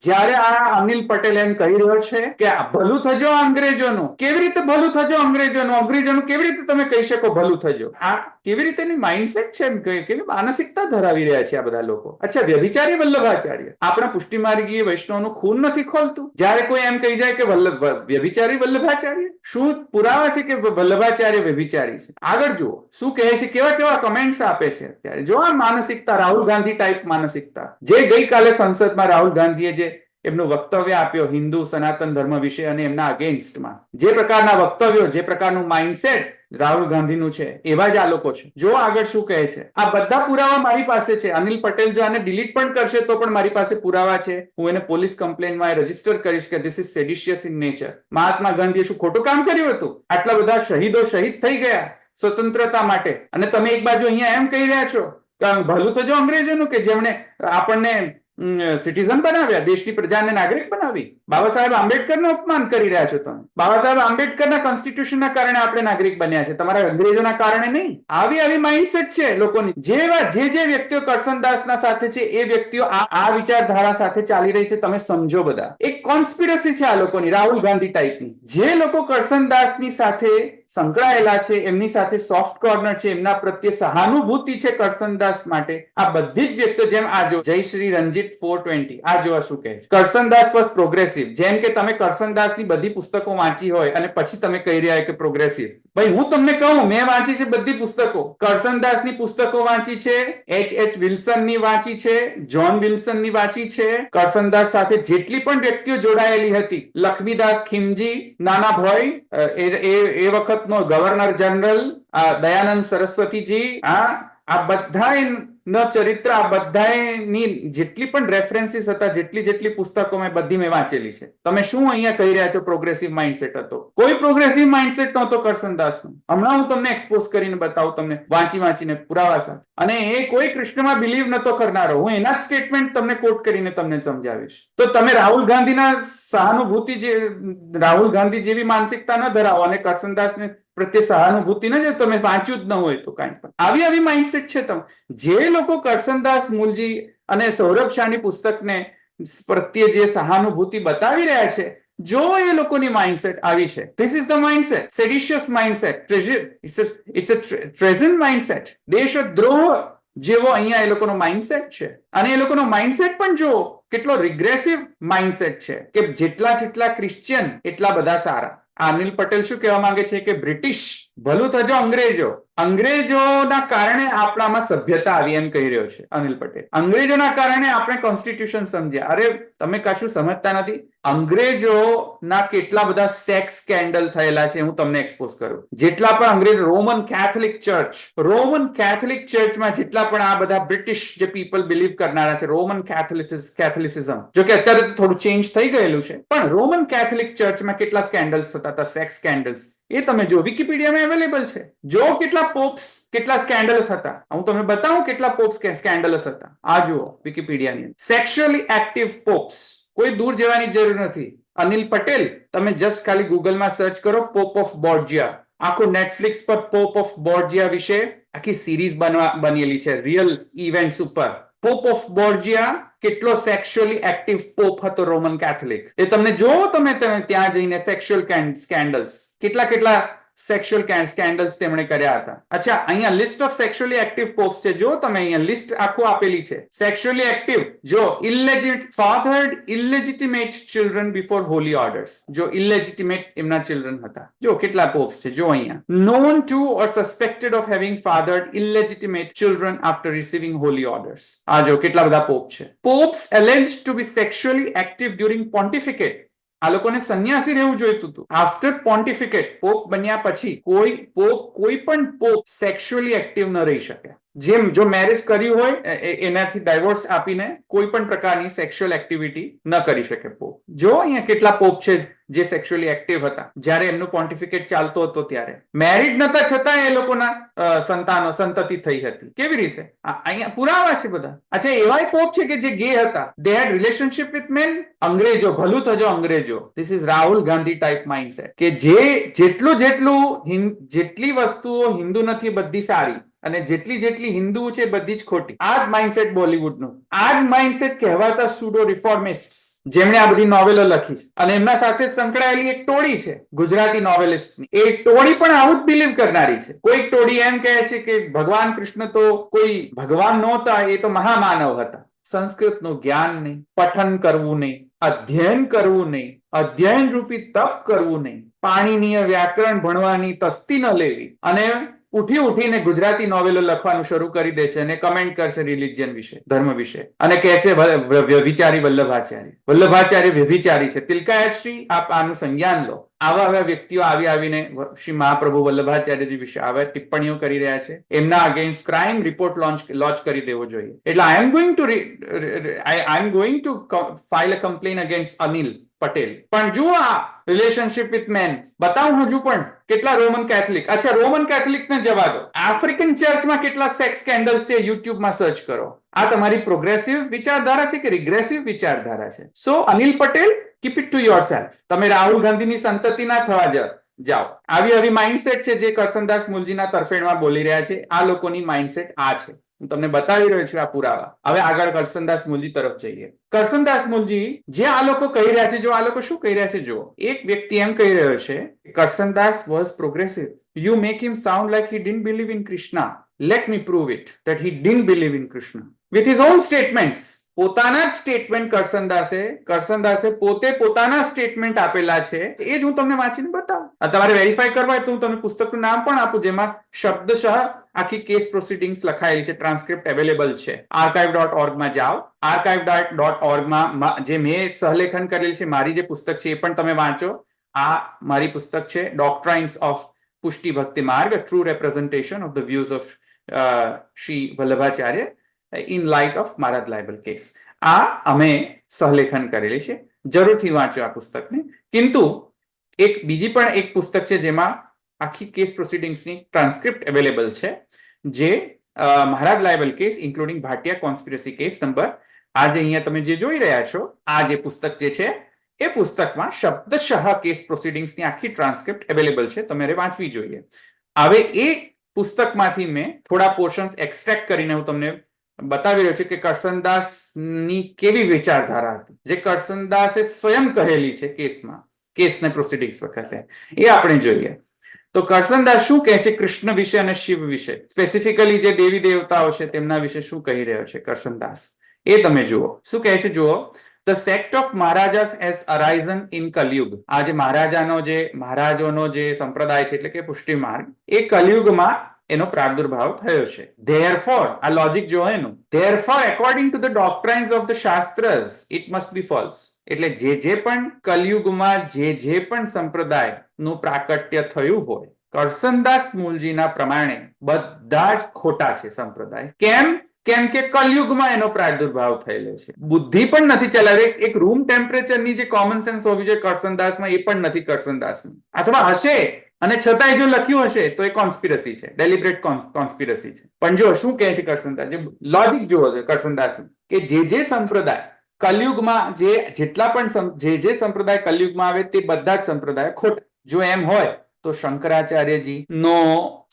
જ્યારે આ અનિલ પટેલ એમ કહી રહ્યો છે કે ભલું થજો અંગ્રેજોનું. કેવી રીતે ભલું થજો અંગ્રેજોનું કેવી રીતે તમે કહી શકો ભલું થજો? આ કેવી રીતેની માઇન્ડસેટ છે? એમ કેવી માનસિકતા ધરાવી રહ્યા છે આ બધા લોકો. અચ્છા, વ્યભિચારી વલ્લભાચાર્ય આપણા પુષ્ટિમાર્ગીય વૈષ્ણવનું ખૂન નથી ખોલતું? જ્યારે કોઈ એમ કહી જાય કે વ્યભિચારી વલ્લભાચાર્ય, શું પુરાવા છે કે વલ્લભાચાર્ય વ્યભિચારી છે? આગળ જુઓ શું કહે છે, કેવા કમેન્ટ્સ આપે છે અત્યારે. જો આ માનસિકતા રાહુલ ગાંધી ટાઈપ માનસિકતા, જે ગઈકાલે સંસદમાં રાહુલ ગાંધીએ જે એમનું વક્તવ્ય આપ્યો હિન્દુ સનાતન ધર્મ વિશે અને એમના અગેન્સ્ટમાં, જે પ્રકારના વક્તવ્યો, જે પ્રકારનું માઇન્ડસેટ રાહુલ ગાંધીનું છે એવા જ આ લોકો છે. જો આગળ શું કહે છે. આ બધા પુરાવા મારી પાસે છે. અનિલ પટેલ જો આને ડિલીટ પણ કરશે તો પણ મારી પાસે પુરાવા છે. હું એને પોલીસ કમ્પ્લેનમાં રજીસ્ટર કરીશ કે ધીસ ઇઝ સેડિશિયસ ઇન નેચર. મહાત્મા ગાંધીએ શું ખોટું કામ કર્યું હતું? આટલા બધા શહીદો શહીદ થઈ ગયા સ્વતંત્રતા માટે, અને તમે એક બાજુ અહીંયા એમ કહી રહ્યા છો કે ભલું થજો અંગ્રેજોનું, કે જેમણે આપણને સિટીઝન બનાવ્યા, દેશની પ્રજાને નાગરિક બનાવી. બાબા સાહેબ આંબેડકરનું અપમાન કરી રહ્યા છો તમે. બાબા સાહેબ આંબેડકરના કોન્સ્ટિટ્યુશનના કારણે આપણે નાગરિક બન્યા છે, તમારા અંગ્રેજોના કારણે નહીં. આવી માઇન્ડસેટ છે લોકોની. જે વ્યક્તિઓ કરસનદાસના સાથે છે એ વ્યક્તિઓ આ વિચારધારા સાથે ચાલી રહી છે. તમે સમજો બધા. એક કોન્સ્પિરસી છે આ લોકોની, રાહુલ ગાંધી ટાઈપની. જે લોકો કરસનદાસની સાથે સંકળાયેલા છે, એમની સાથે સોફ્ટ કોર્નર છે, એમના પ્રત્યે સહાનુભૂતિ છે કરસનદાસ માટે, આ બધી જ વ્યક્તિઓ, જેમ આ જો જય શ્રી રંજીત 420, આ જોવા શું કહે છે. Karsandas was progressive. જેમ કે તમે કરસનદાસની બધી પુસ્તકો વાંચી હોય અને પછી તમે કહી રહ્યા કે પ્રોગ્રેસિવ. ભાઈ હું તમને કહું, મેં વાંચી છે બધી પુસ્તકો. કરસનદાસની પુસ્તકો વાંચી છે, H.H. વિલ્સનની વાંચી છે, જ્હોન વિલ્સનની વાંચી છે. કરસનદાસ સાથે જેટલી પણ વ્યક્તિઓ જોડાયેલી હતી, લક્ષ્મીદાસ ખિમજી, નાના ભોય, એ વખતનો ગવર્નર જનરલ દયાનંદ સરસ્વતીજી, આ બધા ચરિત્ર, આ બધાની જેટલી પણ રેફરન્સીસ હતા, જેટલી પુસ્તકો મેં વાંચેલી છે. તમે શું અહીંયા કહી રહ્યા છો પ્રોગ્રેસિવ માઇન્ડસેટ હતો? કોઈ પ્રોગ્રેસિવ માઇન્ડસેટ નહોતો કરસનદાસનો. હમણાં હું તમને એક્સપોઝ કરીને બતાવું, તમને વાંચીને પુરાવા સાથે. અને એ કોઈ કૃષ્ણમાં બિલીવ નતો કરનારો. હું એના જ સ્ટેટમેન્ટ તમને કોટ કરીને તમને સમજાવીશ. તો તમે રાહુલ ગાંધીના સહાનુભૂતિ, રાહુલ ગાંધી જેવી માનસિકતા ન ધરાવો અને કરસનદાસને પ્રત્યે સહાનુભૂતિ ન જો તમે વાંચ્યું જ ન હોય તો કાંઈ પણ આવી માઇન્ડસેટ છે. તમે જે લોકો કરસનદાસ મૂલજી અને સૌરભ શાહની પુસ્તકને પ્રત્યે જે સહાનુભૂતિ બતાવી રહ્યા છે, જો એ લોકોની માઇન્ડસેટ આવી છે, this is the mindset, seditious mindset, it's a treason mindset, દેશદ્રોહ જેવો અહીંયા એ લોકોનો માઇન્ડસેટ છે. અને એ લોકોનો માઇન્ડસેટ પણ જો કેટલો રિગ્રેસિવ માઇન્ડસેટ છે કે જેટલા ક્રિશ્ચિયન એટલા બધા સારા. અનિલ પટેલ શું કહેવા માંગે છે કે બ્રિટિશ ભલું થજો અંગ્રેજોના કારણે આપણામાં સભ્યતા આવી એમ કહી રહ્યો છે અનિલ પટેલ. અંગ્રેજોના કારણે આપણે કોન્સ્ટિટ્યુશન સમજ્યા. અરે તમે કશું સમજતા નથી. અંગ્રેજોના કેટલા બધા સેક્સ સ્કેન્ડલ થયેલા છે હું તમને એક્સપોઝ કરું. જેટલા પણ અંગ્રેજ રોમન કેથોલિક ચર્ચમાં જેટલા પણ આ બધા બ્રિટિશ જે પીપલ બિલીવ કરનારા છે, રોમન કેથોલિસિઝમ, જો કે અત્યારે થોડું ચેન્જ થઈ ગયેલું છે, પણ રોમન કેથોલિક ચર્ચમાં કેટલા સ્કેન્ડલ્સ થતા હતા, સેક્સ સ્કેન્ડલ્સ, એ તમે જો વિકિપીડિયામાં અવેલેબલ છે. જો કેટલા પોપ્સ કેટલા સ્કેન્ડલ્સ હતા, હું તમને બતાવું કેટલા પોપ્સ સ્કેન્ડલ્સ હતા. આ જુઓ વિકિપીડિયાની. સેક્સ્યુઅલી એક્ટિવ પોપ્સ, કોઈ દૂર જવાની જરૂર નથી. અનિલ પટેલ તમે જસ્ટ ખાલી ગૂગલમાં સર્ચ કરો પોપ ઓફ બોર્જિયા. આખું નેટફ્લિક્સ પર પોપ ઓફ બોર્જિયા વિશે આખી સિરીઝ બનેલી છે રિયલ ઇવેન્ટ્સ ઉપર. પોપ ઓફ બોર્જિયા કેટલો સેક્સ્યુઅલી એક્ટિવ પોપ હતો રોમન કેથોલિક, એ તમને જોવો તમે ત્યાં જઈને સેક્સ્યુઅલ સ્કેન્ડલ્સ કેટલા સેક્સ્યુઅલ સ્કેન્ડલ્સ તેમણે કર્યા હતા. અચ્છા, અહીંયા list of sexually active pops છે. જો તમે અહીંયા લિસ્ટ આખું આપેલી છે. સેક્સ્યુઅલી એક્ટિવ જો ફાધર્ડ illegitimate children before Holi orders, જો ઇલેજિટિમેટ એમના ચિલ્ડ્રન હતા. જો કેટલા પોપ્સ છે જો અહીંયા. Known to or suspected of having fathered illegitimate children after receiving holy orders. આ જો કેટલા બધા પોપ છે. Popes alleged to be sexually active during pontificate. આ લોકોને સંન્યાસી રહેવું જોઈતું હતું. આફ્ટર પોન્ટિફિકેટ, પોપ બન્યા પછી કોઈ પણ પોપ સેક્સ્યુઅલી એક્ટિવ ન રહી શકે. જેમ જો મેરેજ કર્યું હોય એનાથી ડાયવોર્સ આપીને કોઈ પણ પ્રકારની સેક્સ્યુઅલ એક્ટિવિટી ન કરી શકે પોપ. જો અહીંયા કેટલા પોપ છે જે સેક્સ્યુઅલી એક્ટિવ હતા જ્યારે એમનું પોન્ટિફિકેટ ચાલતો હતો ત્યારે. મેરિડ નતા છતાં એ લોકોના સંતતિ થઈ હતી. કેવી રીતે? અહીંયા પુરાવા છે બધા. અચ્છા, એવા પોપ છે કે જે ગે હતા. દે હેડ રિલેશનશિપ વિથ મેન. અંગ્રેજો ભલું થજો અંગ્રેજો. This is Rahul Gandhi type mindset કે જેટલી વસ્તુઓ હિન્દુ નથી બધી સારી અને જેટલી હિન્દુ છે બધી જ ખોટી. આ જ માઇન્ડસેટ બોલિવૂડનું. આ જ માઇન્ડસેટ કહેવાતા સુડો રિફોર્મિસ્ટ જેમણે આ બધી નોવેલો લખી છે અને એમના સાથે સંકળાયેલી એક ટોળી છે ગુજરાતી નોવેલિસ્ટની. એ ટોળી પણ આવું જ બિલીવ કરનારી છે. કોઈક ટોળી એમ કહે છે કે ભગવાન કૃષ્ણ તો કોઈ ભગવાન નહોતા, એ તો મહામાનવ હતા. સંસ્કૃતનું જ્ઞાન નહીં, પઠન કરવું નહીં, અધ્યયન કરવું નહીં, અધ્યયન રૂપી તપ કરવું નહીં, પાણીનીય વ્યાકરણ ભણવાની તસ્તી ન લેવી અને ઉઠીને ગુજરાતી નોવેલો લખવાનું શરૂ કરી દેશે અને કમેન્ટ કરશે રિલિજન વિશે, ધર્મ વિશે, અને કહેશે વિચારી વલ્લભાચાર્ય વ્યભિચારી છે. તિલકાયશ્રી આપ આનું સંજ્ઞાન લો. આવા વ્યક્તિઓ આવીને શ્રી મહાપ્રભુ વલ્લભાચાર્યજી વિશે આવા ટિપ્પણીઓ કરી રહ્યા છે. એમના અગેન્સ્ટ ક્રાઇમ રિપોર્ટ લોન્ચ કરી દેવો જોઈએ. એટલે I am going to file a complaint against Anil Patel. પણ જુઓ આ રિલેશનશિપ વિથ મેન બતાવું હજુ પણ કેટલા રોમન કેથોલિક. અચ્છા, રોમન કેથોલિક ને જવા દો. આફ્રિકન ચર્ચમાં કેટલા સેક્સ સ્કેન્ડલ્સ છે યુટ્યુબમાં સર્ચ કરો. આ તમારી પ્રોગ્રેસિવ વિચારધારા છે કે રિગ્રેસિવ વિચારધારા છે? So Anil Patel, keep it to yourself. તમે રાહુલ ગાંધીની સંતતિ ના થવા જાઓ. આવી માઇન્ડસેટ છે જે કરસનદાસ મુલજીના તરફેણમાં બોલી રહ્યા છે. આ લોકોની માઇન્ડસેટ આ છે. હું તમને બતાવી રહ્યો છું આ પુરાવા. હવે આગળ કરસનદાસ મુલજી તરફ જઈએ. કરસનદાસ મુલજી જે આ લોકો કહી રહ્યા છે, જો આ લોકો શું કહી રહ્યા છે જુઓ. એક વ્યક્તિ એમ કહી રહ્યો છે Karsandas was progressive. You make him sound like he didn't believe in Krishna. Let me prove it that he didn't believe in Krishna. With his own statements. પોતાના જ સ્ટેટમેન્ટ કરસનદાસે પોતે પોતાના સ્ટેટમેન્ટ આપેલા છે. એ જ હું તમને વાંચીને બતાવું. તમારે વેરીફાઈ કરવા હોય તો હું તમને પુસ્તકનું નામ પણ આપું જેમાં શબ્દશઃ આખી કેસ પ્રોસિડિંગ્સ લખાયેલી છે. ટ્રાન્સક્રિપ્ટ અવેલેબલ છે. archive.org માં જાઓ. archive.org માં જે મેં સહલેખન કરેલી છે મારી જે પુસ્તક છે એ પણ તમે વાંચો. આ મારી પુસ્તક છે ડોક્ટ્રાઇન્સ ઓફ પુષ્ટિ ભક્તિ માર્ગ, true representation of the views of Shri Vallabhacharya in light of Maharaj libel case. આ અમે સહલેખન કરેલી છે. જરૂરથી વાંચો આ પુસ્તકને. કિંતુ બીજી પણ એક પુસ્તક છે જેમાં આખી કેસ પ્રોસિડિંગ્સની ટ્રાન્સક્રિપ્ટ અવેલેબલ છે, જે Maharaj libel case including Bhatia conspiracy case number, આ જે અહીંયા તમે જે જોઈ રહ્યા છો, આ જે પુસ્તક જે છે એ પુસ્તકમાં શબ્દશઃ કેસ પ્રોસિડિંગ્સની આખી ટ્રાન્સક્રિપ્ટ અવેલેબલ છે, તમારે વાંચવી જોઈએ. હવે એ પુસ્તકમાંથી મેં થોડા પોર્શન્સ એક્સ્ટ્રેક્ટ કરીને હું તમને બતાવી રહ્યો છું કે કરસનદાસની કેવી વિચારધારા હતી, જે કરસનદાસે સ્વયં કહેલી છે કેસને પ્રોસિડિંગ્સ વખતે, એ આપણે જોઈએ. તો કરસનદાસ શું કહે છે કૃષ્ણ વિશે અને શિવ વિશે, સ્પેસિફિકલી જે દેવી દેવતાઓ છે તેમના વિશે શું કહી રહ્યો છે કરસનદાસ, એ તમે જુઓ. શું કહે છે જુઓ. The sect of Maharajas has arisen in Kalyug. આ જે મહારાજોનો જે સંપ્રદાય છે એટલે કે પુષ્ટિ માર્ગ, એ કલયુગમાં એનો પ્રાદુર્ભાવ થયો છે. Therefore, આ લોજિક જો એનું, therefore according to the doctrines of the Shastras it must be false. એટલે જે પણ કલયુગમાં જે પણ સંપ્રદાયનું પ્રાકટ્ય થયું હોય, કરસનદાસ મૂલજીના પ્રમાણે બધા જ ખોટા છે સંપ્રદાય. કેમ કે કલયુગમાં એનો પ્રાદુર્ભાવ થયેલો છે. બુદ્ધિ પણ નથી ચલાવી, એક રૂમ ટેમ્પરેચરની જે કોમન સેન્સ હોવી જોઈએ કરસનદાસમાં, એ પણ નથી કરસનદાસમાં. અથવા હશે અને છતાંય જો લખ્યું હશે તો એ કોન્સ્પિરસી છે, ડેલિબરેટ કોન્સ્પિરસી છે. પણ જો શું કહે છે કરસનદાસ, જે લોજિક જુઓ છે કરસનદાસનું, કે જે સંપ્રદાય કલયુગમાં જેટલા પણ જે સંપ્રદાય કલયુગમાં આવે તે બધા જ સંપ્રદાય ખોટા. જો એમ હોય તો શંકરાચાર્યજી નો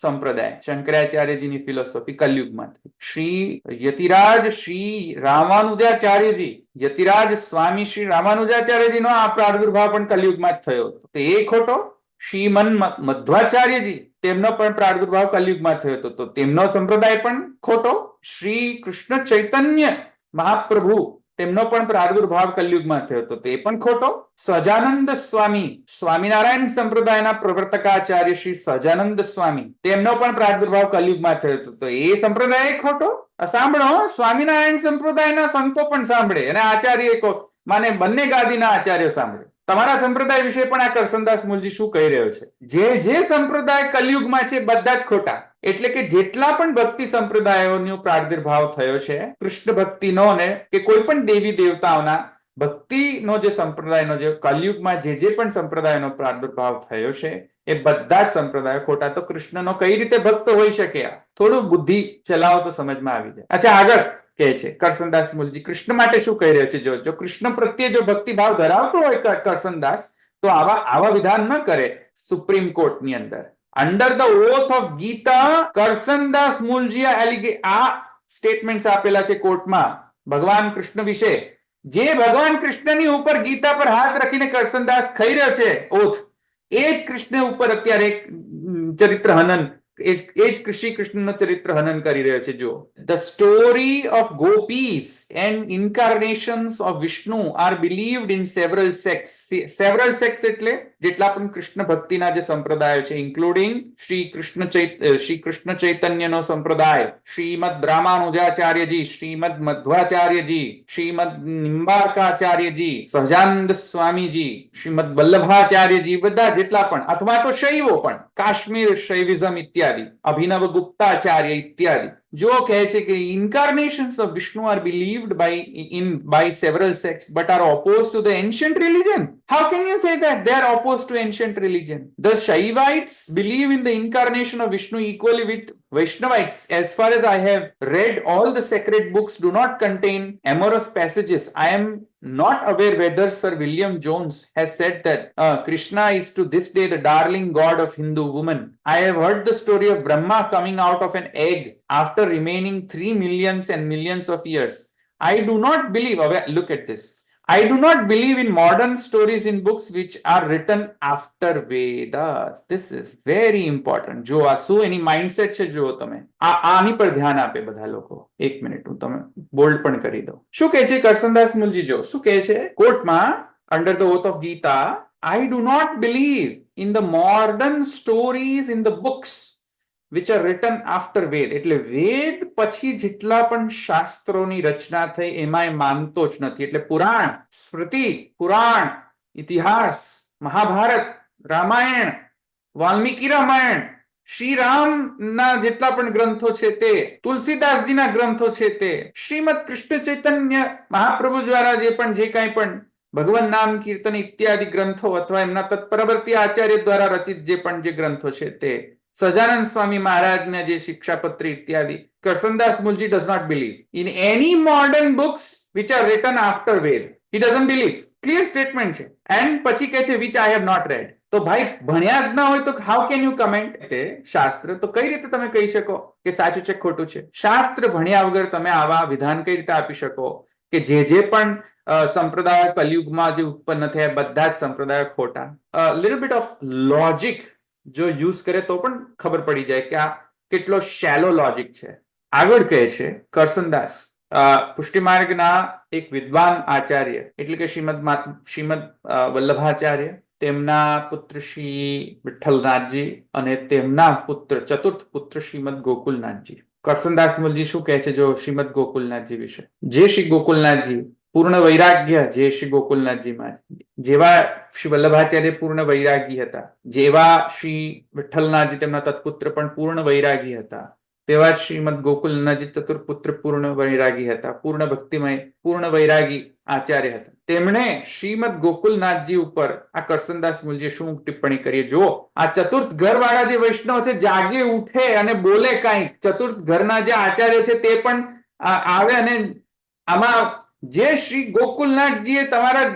સંપ્રદાય, શંકરાચાર્યજીની ફિલોસોફી કલયુગમાં થઈ. શ્રી યતિરાજ શ્રી રામાનુજાચાર્યજી, યતિરાજ સ્વામી શ્રી રામાનુજાચાર્યજીનો આ પ્રાદુર્ભાવ પણ કલયુગમાં જ થયો હતો, તો એ ખોટો. શ્રીમન મધ્વાચાર્યજી, તેમનો પણ પ્રાદુર્ભાવ કલયુગમાં થયો હતો, તો તેમનો સંપ્રદાય પણ ખોટો. શ્રી કૃષ્ણ ચૈતન્ય મહાપ્રભુ, તેમનો પણ પ્રાદુર્ભાવ કલયુગમાં થયો હતો, તે પણ ખોટો. સજાનંદ સ્વામી, સ્વામિનારાયણ સંપ્રદાયના પ્રવર્તકાચાર્ય શ્રી સજાનંદ સ્વામી, તેમનો પણ પ્રાદુર્ભાવ કલયુગમાં થયો હતો, તો એ સંપ્રદાય ખોટો. સાંભળો, સ્વામિનારાયણ સંપ્રદાયના સંતો પણ સાંભળે અને આચાર્ય માને બંને ગાદીના આચાર્યો સાંભળે. તમારા સંપ્રદાય વિશે પણ આ કરસનદાસ મૂલજી શું કહી રહ્યો છે, જે સંપ્રદાય કલયુગમાં છે બધા જ ખોટા. એટલે કે જેટલા પણ ભક્તિ સંપ્રદાયોનો પ્રાદુર્ભાવ થયો છે, કૃષ્ણ ભક્તિનો ને કે કોઈ પણ દેવી દેવતાઓના ભક્તિનો જે સંપ્રદાયનો જે કલયુગમાં જે પણ સંપ્રદાયનો પ્રાદુર્ભાવ થયો છે, એ બધા જ સંપ્રદાયો ખોટા. તો કૃષ્ણનો કઈ રીતે ભક્ત હોઈ શકે? થોડું બુદ્ધિ ચલાવો તો સમજમાં આવી જાય. અચ્છા, આગળ કહે છે કરસનદાસ મૂલજી કૃષ્ણ માટે શું કહી રહ્યો છે. જો કૃષ્ણ પ્રત્યે જો ભક્તિભાવ ધરાવતો હોય કરસનદાસ, તો આવા વિધાન ન કરે સુપ્રીમ કોર્ટની અંદર. Under the oath of Gita, Karsandas Mulji આ સ્ટેટમેન્ટ્સ આપેલા છે કોર્ટમાં ભગવાન કૃષ્ણ વિશે. જે ભગવાન કૃષ્ણની ઉપર ગીતા પર હાથ રાખીને કરસનદાસ ખાઈ રહ્યો છે ઓથ, એ જ કૃષ્ણ ઉપર અત્યારે ચરિત્ર હનન, એ જ શ્રી કૃષ્ણનો ચરિત્ર હનન કરી રહ્યો છે. જો the story of gopis and incarnations of Vishnu are believed in several sects. Several sects એટલે જેટલા પણ કૃષ્ણ ભક્તિના જે સંપ્રદાયો છે, ઇન્ક્લુડિંગ શ્રી કૃષ્ણ ચૈતન્યનો સંપ્રદાય, શ્રીમદ રામાનુજાચાર્યજી, શ્રીમદ મધ્વાચાર્યજી, શ્રીમદ નિમ્બાર્કાચાર્યજી, સહજાનંદ સ્વામીજી, શ્રીમદ વલ્લભાચાર્યજી, બધા જેટલા પણ, અથવા તો શૈવો પણ, કાશ્મીર શૈવિઝમ ઇત્યાદિ, અભિનવ ગુપ્તાચાર્ય ઇત્યાદિ, જો કહે છે કે incarnations of Vishnu are believed by several sects but are opposed to the ancient religion. How can you say that they are opposed to ancient religion? The Shaivites believe in the incarnation of Vishnu equally with Vaishnavites. As far as I have read, all the sacred books do not contain amorous passages. I am not aware whether Sir William Jones has said that Krishna is to this day the darling god of Hindu women. I have heard the story of Brahma coming out of an egg after remaining 3 millions and millions of years. I do not believe, look at this, I do not believe in modern stories in books which are written after Vedas. This is very important. જો આ શું એની mindset છે, જુઓ તમે. આની પર ધ્યાન આપે બધા લોકો. એક મિનિટ હું તમે બોલ્ડ પણ કરી દઉં. શું કહે છે કરસનદાસ મૂલજી? જો શું કહે છે કોર્ટમાં, under the oath of Gita, I do not believe in the modern stories in the books which are written after Ved. એટલે વેદ પછી જેટલા પણ શાસ્ત્રોની રચના થઈ એમાં માનતો જ નથી. એટલે પુરાણ, સ્મૃતિ, પુરાણ, ઇતિહાસ, મહાભારત, રામાયણ, વાલ્મીકી રામાયણ, શ્રીરામના જેટલા પણ ગ્રંથો છે તે, તુલસીદાસજીના ગ્રંથો છે તે, શ્રીમદ કૃષ્ણ ચૈતન્ય મહાપ્રભુ દ્વારા જે કાંઈ પણ ભગવાન નામ કીર્તન ઇત્યાદિ ગ્રંથો અથવા એમના તત્પરવર્તી આચાર્ય દ્વારા રચિત જે પણ જે ગ્રંથો છે તે, સજાનંદ સ્વામી મહારાજને જે શિક્ષાપત્રી ઇત્યાદિ, Karsandas Mulji does not believe in any modern books which are written after Ved. He doesn't believe. Clear statement છે. એન્ડ પછી કહે છે which I have not read. તો ભાઈ ભણ્યા જ ના હોય તો હાઉ કેન યુ કમેન્ટ? તે શાસ્ત્ર તો કઈ રીતે તમે કહી શકો કે સાચું છે ખોટું છે? શાસ્ત્ર ભણ્યા વગર તમે આવા વિધાન કઈ રીતે આપી શકો કે જે પણ સંપ્રદાય કલયુગમાં જે ઉત્પન્ન થયા બધા જ સંપ્રદાયો ખોટા? લિટલ બીટ ઓફ લોજિક જો યુઝ કરે તો પણ ખબર પડી જાય કે આ કેટલો શેલો લોજિક છે. આગળ કહે છે કરસનદાસ, પુષ્ટિમાર્ગના એક વિદ્વાન આચાર્ય એટલે કે શ્રીમદ વલ્લભાચાર્ય, તેમના પુત્ર શ્રી વિઠ્ઠલનાથજી અને તેમના પુત્ર ચતુર્થ પુત્ર શ્રીમદ ગોકુલનાથજી. કરસનદાસ મૂલજી શું કહે છે જો શ્રીમદ ગોકુલનાથજી વિશે? જે શ્રી ગોકુલનાથજી પૂર્ણ વૈરાગ્ય, જે શ્રી ગોકુલનાથજીમાં જેવા શ્રી વલ્લભાચાર્ય પૂર્ણ વૈરાગી હતા, જેવા શ્રી વિઠ્ઠલનાથજી તેમના તત્પુત્ર પણ પૂર્ણ વૈરાગી હતા, તેવા શ્રીમદ ગોકુલનાથજી ચતુર્પુત્ર પૂર્ણ વૈરાગી હતા, પૂર્ણ ભક્તિમય પૂર્ણ વૈરાગી આચાર્ય હતા. તેમણે શ્રીમદ ગોકુલનાથજી ઉપર આ કરસનદાસ મૂલજીએ શું ટિપ્પણી કરી જો. આ ચતુર્થ ઘર વાળા જે વૈષ્ણવ છે જાગે ઉઠે અને બોલે કાંઈ, ચતુર્થ ઘરના જે આચાર્ય છે તે પણ આવે અને આમાં જે શ્રી ગોકુલનાથજીએ તમારા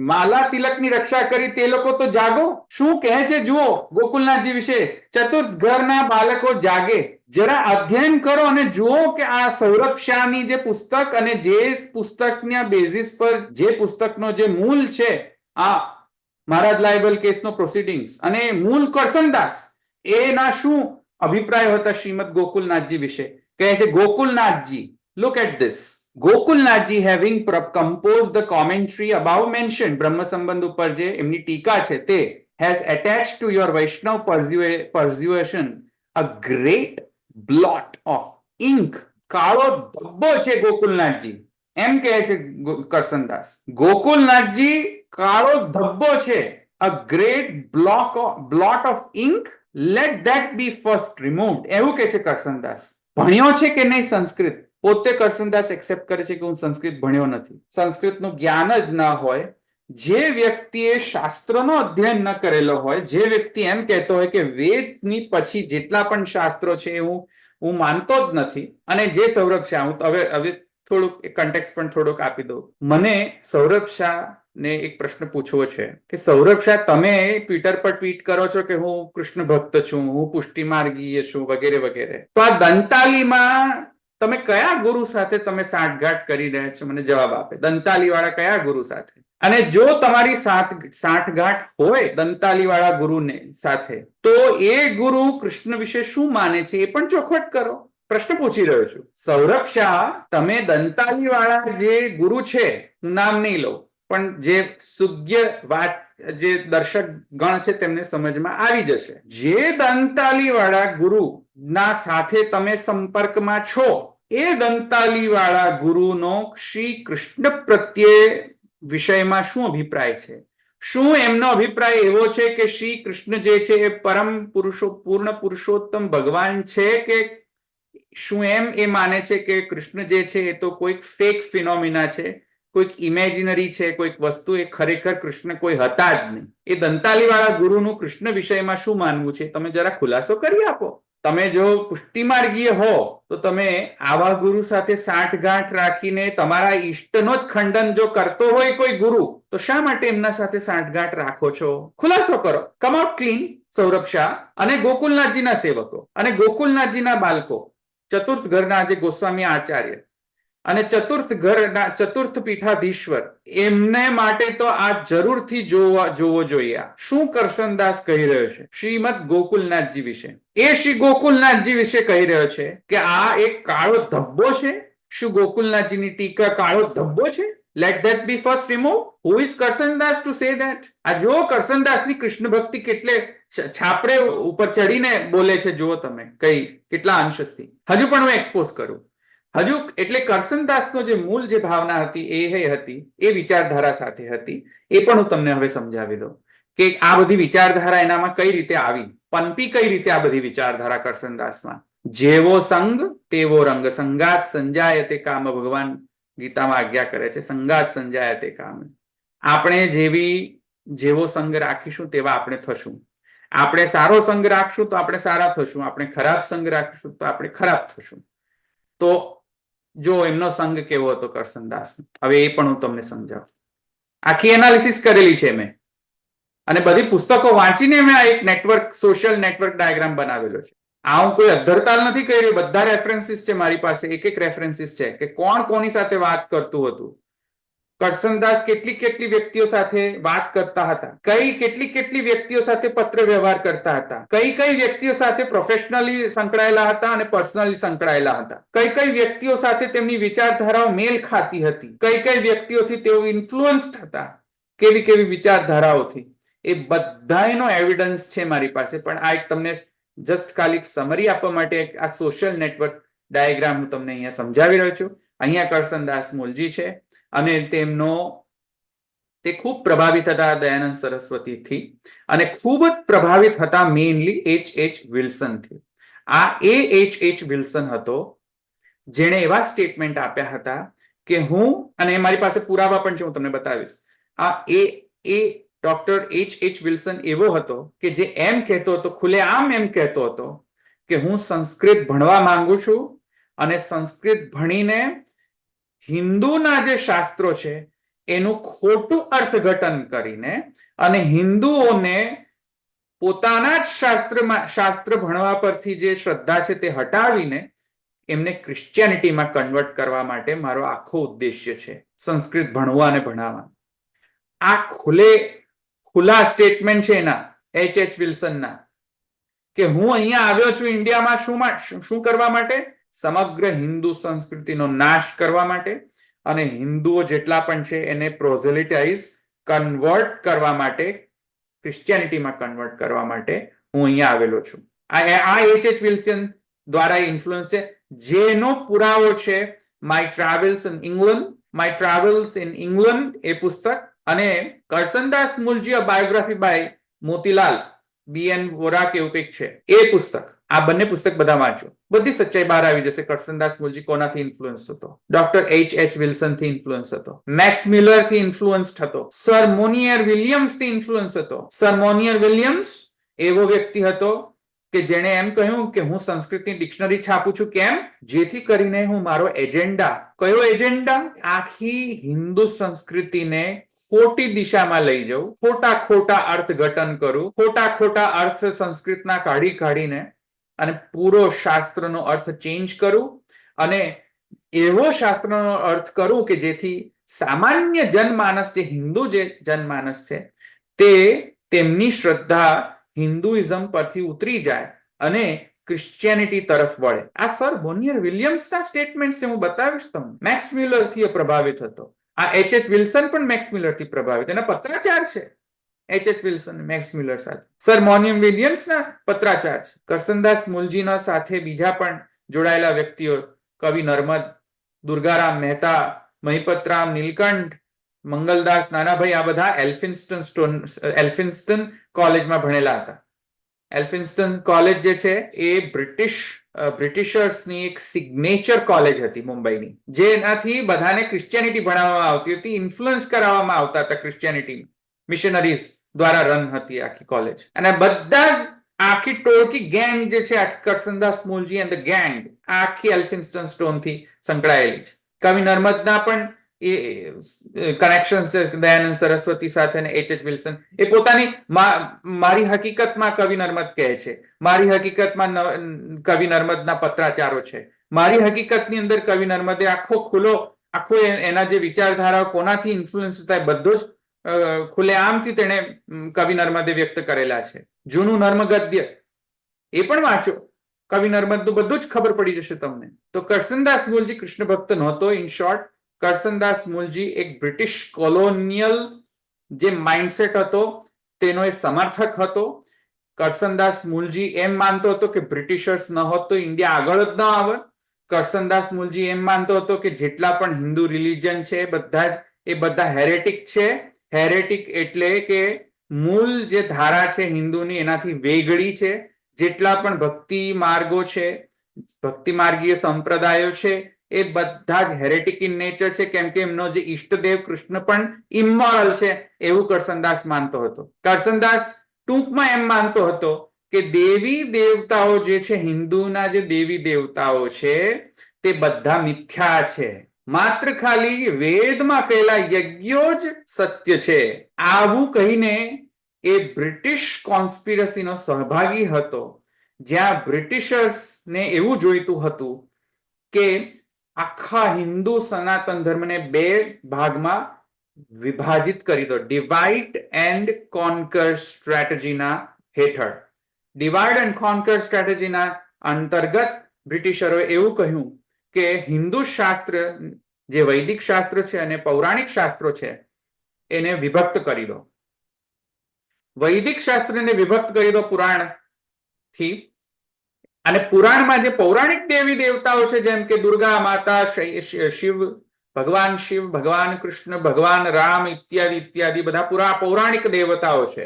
માલા તિલકની રક્ષા કરી તે લોકો તો જાગો. શું કહે છે જુઓ ગોકુલનાથજી વિશે? ચતુર્થ ઘરના બાળકો જાગે. જરા અધ્યયન કરો અને જુઓ કે આ સૌરભ શાહની જે પુસ્તક અને જે પુસ્તકના બેઝિસ પર જે પુસ્તકનો જે મૂળ છે આ મહારાજ લાયબલ કેસનો પ્રોસિડિંગ્સ અને મૂળ કરસનદાસ, એના શું અભિપ્રાય હતા શ્રીમદ ગોકુલનાથજી વિશે? કહે છે ગોકુલનાથજી, look at this. Gokulnathji having composed the commentary above mentioned, બ્રહ્મ સંબંધ ઉપર જે એમની ટીકા છે તે has attached to your Vaishnav persuasion a great blot of ink. કાળો ધબ્બો છે ગોકુલનાથજી, એમ કહે છે કરસનદાસ. ગોકુલનાથજી કાળો ધબ્બો છે, a great blot of ink, let that be first removed. એવું કહે છે કરસનદાસ. ભણ્યો છે કે નહીં સંસ્કૃત? પોતે કરસનદાસ એક્સેપ્ટ કરે છે કે હું સંસ્કૃત ભણ્યો નથી, સંસ્કૃતનું જ્ઞાન જ ના હોય. જે વ્યક્તિએ શાસ્ત્રનો અધ્યયન ન કરેલો હોય, જે વ્યક્તિ એમ કહેતો હોય કે વેદની પછી જેટલા પણ શાસ્ત્રો છે હું માનતો જ નથી, અને જે સૌરભ શાહ, હું હવે થોડુંક કન્ટેક્સ્ટ પણ થોડુંક આપી દઉં. મને સૌરભ શાહ ને એક પ્રશ્ન પૂછવો છે કે સૌરભ શાહ, તમે ટ્વિટર પર ટ્વીટ કરો છો કે હું કૃષ્ણ ભક્ત છું, હું પુષ્ટિમાર્ગીય છું વગેરે વગેરે, તો આ દંતાલીમાં તમે કયા ગુરુ સાથે તમે સાંઠગાંઠ કરી રહ્યા છો? મને જવાબ આપે. દંતાલી વાળા કયા ગુરુ સાથે? અને જો તમારી સાંઠગાંઠ હોય દંતાલી વાળા ગુરુને સાથે, તો એ ગુરુ કૃષ્ણ વિશે શું માને છે એ પણ ચોખવટ કરો. પ્રશ્ન પૂછી રહ્યો છું. સૌરભ શાહ, તમે દંતાલી વાળા જે ગુરુ છે, હું નામ નહીં લઉં, પણ જે સુજ્ઞ વાત જે દર્શક ગણ છે તેમને સમજમાં આવી જશે. જે દંતાલી વાળા ગુરુ ના સાથે તમે સંપર્કમાં છો, એ દંતાલી વાળા ગુરુનો શ્રી કૃષ્ણ પ્રત્યે વિષયમાં શું અભિપ્રાય છે? શું એમનો અભિપ્રાય એવો છે કે શ્રી કૃષ્ણ જે છે એ પરમ પુરુષો પૂર્ણ પુરુષોત્તમ ભગવાન છે, કે શું એમ એ માને છે કે કૃષ્ણ જે છે એ તો કોઈક ફેક ફિનોમિના છે, કોઈક ઇમેજિનરી છે, કોઈક વસ્તુ, એ ખરેખર કૃષ્ણ કોઈ હતા જ નહીં? એ દંતાલી વાળા ગુરુનું કૃષ્ણ વિષયમાં શું માનવું છે તમે જરા ખુલાસો કરી આપો. તમે જો પુષ્ટિમાર્ગીય હો તો તમે આવા ગુરુ સાથે સાંઠગાંઠ રાખીને તમારા ઈષ્ટનો જ ખંડન જો કરતો હોય કોઈ ગુરુ, તો શા માટે એમના સાથે સાંઠગાંઠ રાખો છો? ખુલાસો કરો. Come out clean. Saurabh Shah અને ગોકુલનાથજીના સેવકો અને ગોકુલનાથજીના બાળકો, ચતુર્થ ઘરના જે ગોસ્વામી આચાર્ય અને ચતુર્થ પીઠાધીશ્વર, એમને માટે તો આ જરૂરથી જોવો જોઈએ. શું કરસનદાસ કહી રહ્યો છે શ્રીમદ ગોકુલનાથજી વિશે? એ શ્રી ગોકુલનાથજી વિશે કહી રહ્યો છે કે આ એક કાળો ધબ્બો છે. શું ગોકુલનાથજીની ટીકા કાળો ધબ્બો છે? Let that be first removed. Who is Karsandas to say that? આ જો કરસનદાસની કૃષ્ણ ભક્તિ કેટલે છાપરે ઉપર ચડીને બોલે છે, જુઓ તમે કેટલા અંશથી. હજુ પણ હું એક્સપોઝ કરું. હજુ એટલે કરસનદાસનો જે મૂળ જે ભાવના હતી એ હતી, એ વિચારધારા સાથે હતી. એ પણ હું તમને હવે સમજાવી દઉં કે આ બધી વિચારધારા એનામાં કઈ રીતે આવી, પનપી કઈ રીતે આ બધી વિચારધારા કરસનદાસમાં. જેવો સંગ તેવો રંગ, સંગાત સંજાય તે કામ, ભગવાન ગીતામાં આજ્ઞા કરે છે, સંગાત સંજાય તે કામ. આપણે જેવો સંગ રાખીશું તેવા આપણે થશું. આપણે સારો સંગ રાખશું તો આપણે સારા થશું, આપણે ખરાબ સંગ રાખીશું તો આપણે ખરાબ થશું. તો જો એમનો સંગ કેવો હતો કરસનદાસ, હવે એ પણ હું તમને સમજાવું. આખી એનાલિસિસ કરેલી છે મેં, અને બધી પુસ્તકો વાંચીને મેં આ એક નેટવર્ક, સોશિયલ નેટવર્ક ડાયાગ્રામ બનાવેલો છે. આ હું કોઈ અધ્ધરતાલ નથી કરી રહ્યો, બધા રેફરન્સીસ છે મારી પાસે, એક રેફરન્સીસ છે કે કોણ કોની સાથે વાત કરતું હતું, કરસનદાસ કેટલી કેટલી વ્યક્તિઓ સાથે વાત કરતા હતા, કેટલી વ્યક્તિઓ સાથે પત્ર વ્યવહાર કરતા હતા, કઈ વ્યક્તિઓ સાથે પ્રોફેશનલી સંકળાયેલા હતા અને પર્સનલી સંકળાયેલા હતા, કઈ વ્યક્તિઓ સાથે તેમની વિચારધારાઓ મેલ ખાતી હતી, કઈ વ્યક્તિઓથી તેઓ ઇન્ફ્લુઅન્સ્ડ હતા, કેવી વિચારધારાઓથી, એ બધાનો એવિડન્સ છે મારી પાસે. પણ આ એક તમને જસ્ટ ખાલી સમરી આપવા માટે આ સોશિયલ નેટવર્ક ડાયાગ્રામ હું તમને અહીંયા સમજાવી રહ્યો છું. અહીંયા કરસનદાસ મૂલજી છે અને તે ખૂબ પ્રભાવિત હતા દયાનંદ સરસ્વતીથી, અને ખૂબ જ પ્રભાવિત હતા મેઇનલી H.H. વિલ્સનથી. આ H.H. વિલ્સન હતો જેણે એવા સ્ટેટમેન્ટ આપ્યા હતા કે અને મારી પાસે પુરાવા પણ છે, હું તમને બતાવીશ. આ ડોક્ટર H.H. વિલ્સન એવો હતો કે જે એમ કહેતો હતો, ખુલ્લેઆમ એમ કહેતો હતો કે હું સંસ્કૃત ભણવા માંગુ છું અને સંસ્કૃત ભણીને હિન્દુના જે શાસ્ત્રો છે એનું ખોટું અર્થઘટન કરીને અને હિન્દુઓને પોતાના જ શાસ્ત્ર ભણવા પરથી જે શ્રદ્ધા છે તે હટાવીને એમને ક્રિશ્ચિયાનિટીમાં કન્વર્ટ કરવા માટે મારો આખો ઉદ્દેશ્ય છે, સંસ્કૃત ભણવા અને ભણાવવા. આ ખુલ્લા સ્ટેટમેન્ટ છે એના, H.H. વિલ્સનના, કે હું અહીંયા આવ્યો છું ઇન્ડિયામાં શું કરવા માટે? સમગ્ર હિન્દુ સંસ્કૃતિનો નાશ કરવા માટે અને હિન્દુઓ જેટલા પણ છે એને પ્રોઝેલિટાઇઝ કન્વર્ટ કરવા માટે, ક્રિશ્ચિયાનિટીમાં કન્વર્ટ કરવા માટે હું અહીંયા આવેલો છું. આ H.H. વિલ્સન દ્વારા ઇન્ફ્લુઅન્સ છે, જેનો પુરાવો છે માય ટ્રાવેલ્સ ઇન ઇંગ્લેન્ડ એ પુસ્તક, અને Karsandas Mulji a biography by Motilal B.N. Vora કે એવું કંઈક છે એ પુસ્તક. આ બંને પુસ્તક બધા વાંચો, બધી સચ્ચાઈ બહાર આવી જશે. કરસનદાસ મૂલજી કોનાથી ઇન્ફ્લુઅન્સ હતો? Doctor H.H. વિલ્સન થી ઇન્ફ્લુઅન્સ હતો, મેક્સ મિલર થી ઇન્ફ્લુઅન્સ હતો, સર મોનિયર વિલિયમ્સ થી ઇન્ફ્લુઅન્સ હતો. સર મોનિયર વિલિયમ્સ એવો વ્યક્તિ હતો કે જેણે એમ કહ્યું કે હું સંસ્કૃતની ડિક્શનરી છાપું છું. કેમ? જેથી કરીને હું મારો એજન્ડા, કયો એજન્ડા? આખી હિન્દુ સંસ્કૃતિને ખોટી દિશામાં લઈ જવું, ખોટા અર્થઘટન કરું, ખોટા અર્થ સંસ્કૃતના કાઢીને અને પૂરો શાસ્ત્રનો અર્થ ચેન્જ કરું, અને એવો શાસ્ત્રનો અર્થ કરું કે જેથી સામાન્ય જનમાનસ, જે હિન્દુ જે જનમાનસ છે, તે તેમની શ્રદ્ધા હિન્દુઇઝમ પરથી ઉતરી જાય અને ક્રિશ્ચિયાનિટી તરફ વળે. આ સર મોનિયર વિલિયમ્સના સ્ટેટમેન્ટ છે, હું બતાવીશ તમને. મેક્સ મિલરથી પ્રભાવિત હતો. આ H.H. વિલ્સન પણ મેક્સ મિલરથી પ્રભાવિત, એના પત્રાચાર છે H.H. વિલ્સન મેક્સ મિલર સાથે. સર મોનિયર વિલિયમ્સના પત્રાચાર છે. કરસનદાસ મૂલજીના સાથે બીજા પણ જોડાયેલા વ્યક્તિઓ, કવિ નર્મદ, દુર્ગારામ મહેતા, મહિપતરામ નીલકંઠ, મંગલદાસ નાનાભાઈ, આ બધા એલ્ફિન્સ્ટન કોલેજમાં ભણેલા હતા. એલ્ફિન્સ્ટન કોલેજ જે છે એ બ્રિટિશર્સની એક સિગ્નેચર કોલેજ હતી મુંબઈની, જેનાથી બધાને ક્રિશ્ચિયાનિટી ભણાવવામાં આવતી હતી, ઇન્ફ્લુઅન્સ કરાવવામાં આવતા હતા ક્રિશ્ચિયાનિટી, મિશનરીઝ દ્વારા રન હતી આખી કોલેજ. અને બધા જ આખી ટોળકી ગેંગ જે છે, કરસનદાસ મૂલજી એન્ડ ધ ગેંગ, આખી એલ્ફિન્સ્ટન સ્ટોન થી સંકળાયેલી છે. કવિ નર્મદના પણ કનેક્શન છે દયાનંદ સરસ્વતી સાથે અને H.H. વિલ્સન. એ પોતાની મારી હકીકતમાં કવિ નર્મદ કહે છે, મારી હકીકતમાં કવિ નર્મદના પત્રાચારો છે, મારી હકીકતની અંદર કવિ નર્મદે આખો એના જે વિચારધારાઓ કોનાથી ઇન્ફ્લુઅન્સ હતા બધો જ ખુલ્લેઆમથી તેને કવિ નર્મદે વ્યક્ત કરેલા છે. જૂનું નર્મ ગદ્ય એ પણ વાંચો, કવિ નર્મદનું બધું જ ખબર પડી જશે તમને. તો કરસનદાસ મૂલજી કૃષ્ણ ભક્ત નહોતો. ઇન શોર્ટ, કરસનદાસ મૂલજી એક બ્રિટિશ કોલોનિયલ જે માઇન્ડસેટ હતો તેનો એ સમર્થક હતો. કરસનદાસ મૂલજી એમ માનતો હતો કે બ્રિટિશર્સ ન હોત તો ઇન્ડિયા આગળ જ ન આવત. કરસનદાસ મૂલજી એમ માનતો હતો કે જેટલા પણ હિન્દુ રિલિજન છે એ બધા હેરેટિક છે. હેરેટિક એટલે કે મૂળ જે ધારા છે હિન્દુની એનાથી વેગળી છે. જેટલા પણ ભક્તિ માર્ગો છે, ભક્તિ માર્ગીય સંપ્રદાયો છે, એ બધા જ હેરેટિક ઇન નેચર છે, કેમ કે એમનો જે ઈષ્ટદેવ કૃષ્ણ પણ ઇમોરલ છે એવું કરસનદાસ માનતો હતો. કરસનદાસ ટૂંકમાં એમ માનતો હતો કે દેવી દેવતાઓ જે છે, હિન્દુના જે દેવી દેવતાઓ છે તે બધા મિથ્યા છે. માત્ર ખાલી વેદમાં કહેલા યજ્ઞો જ સત્ય છે, આવું કહીને એ બ્રિટિશ કોન્સ્પિરસીનો સહભાગી હતો, જ્યાં બ્રિટિશર્સને એવું જોઈતું હતું કે આખા હિન્દુ સનાતન ધર્મને બે ભાગમાં વિભાજિત કરી દો, ડિવાઇડ એન્ડ કોન્કર સ્ટ્રેટેજીના હેઠળ. ડિવાઇડ એન્ડ કોન્કર સ્ટ્રેટેજીના અંતર્ગત બ્રિટિશરોએ એવું કહ્યું કે હિન્દુ શાસ્ત્ર, જે વૈદિક શાસ્ત્ર છે અને પૌરાણિક શાસ્ત્રો છે, એને વિભક્ત કરી દો. વૈદિક શાસ્ત્રને વિભક્ત કરી દો પુરાણથી, અને પુરાણમાં જે પૌરાણિક દેવી દેવતાઓ છે, જેમ કે દુર્ગા માતા, શિવ ભગવાન, શિવ ભગવાન, કૃષ્ણ ભગવાન, રામ ઇત્યાદિ ઇત્યાદિ બધા પૌરાણિક દેવતાઓ છે,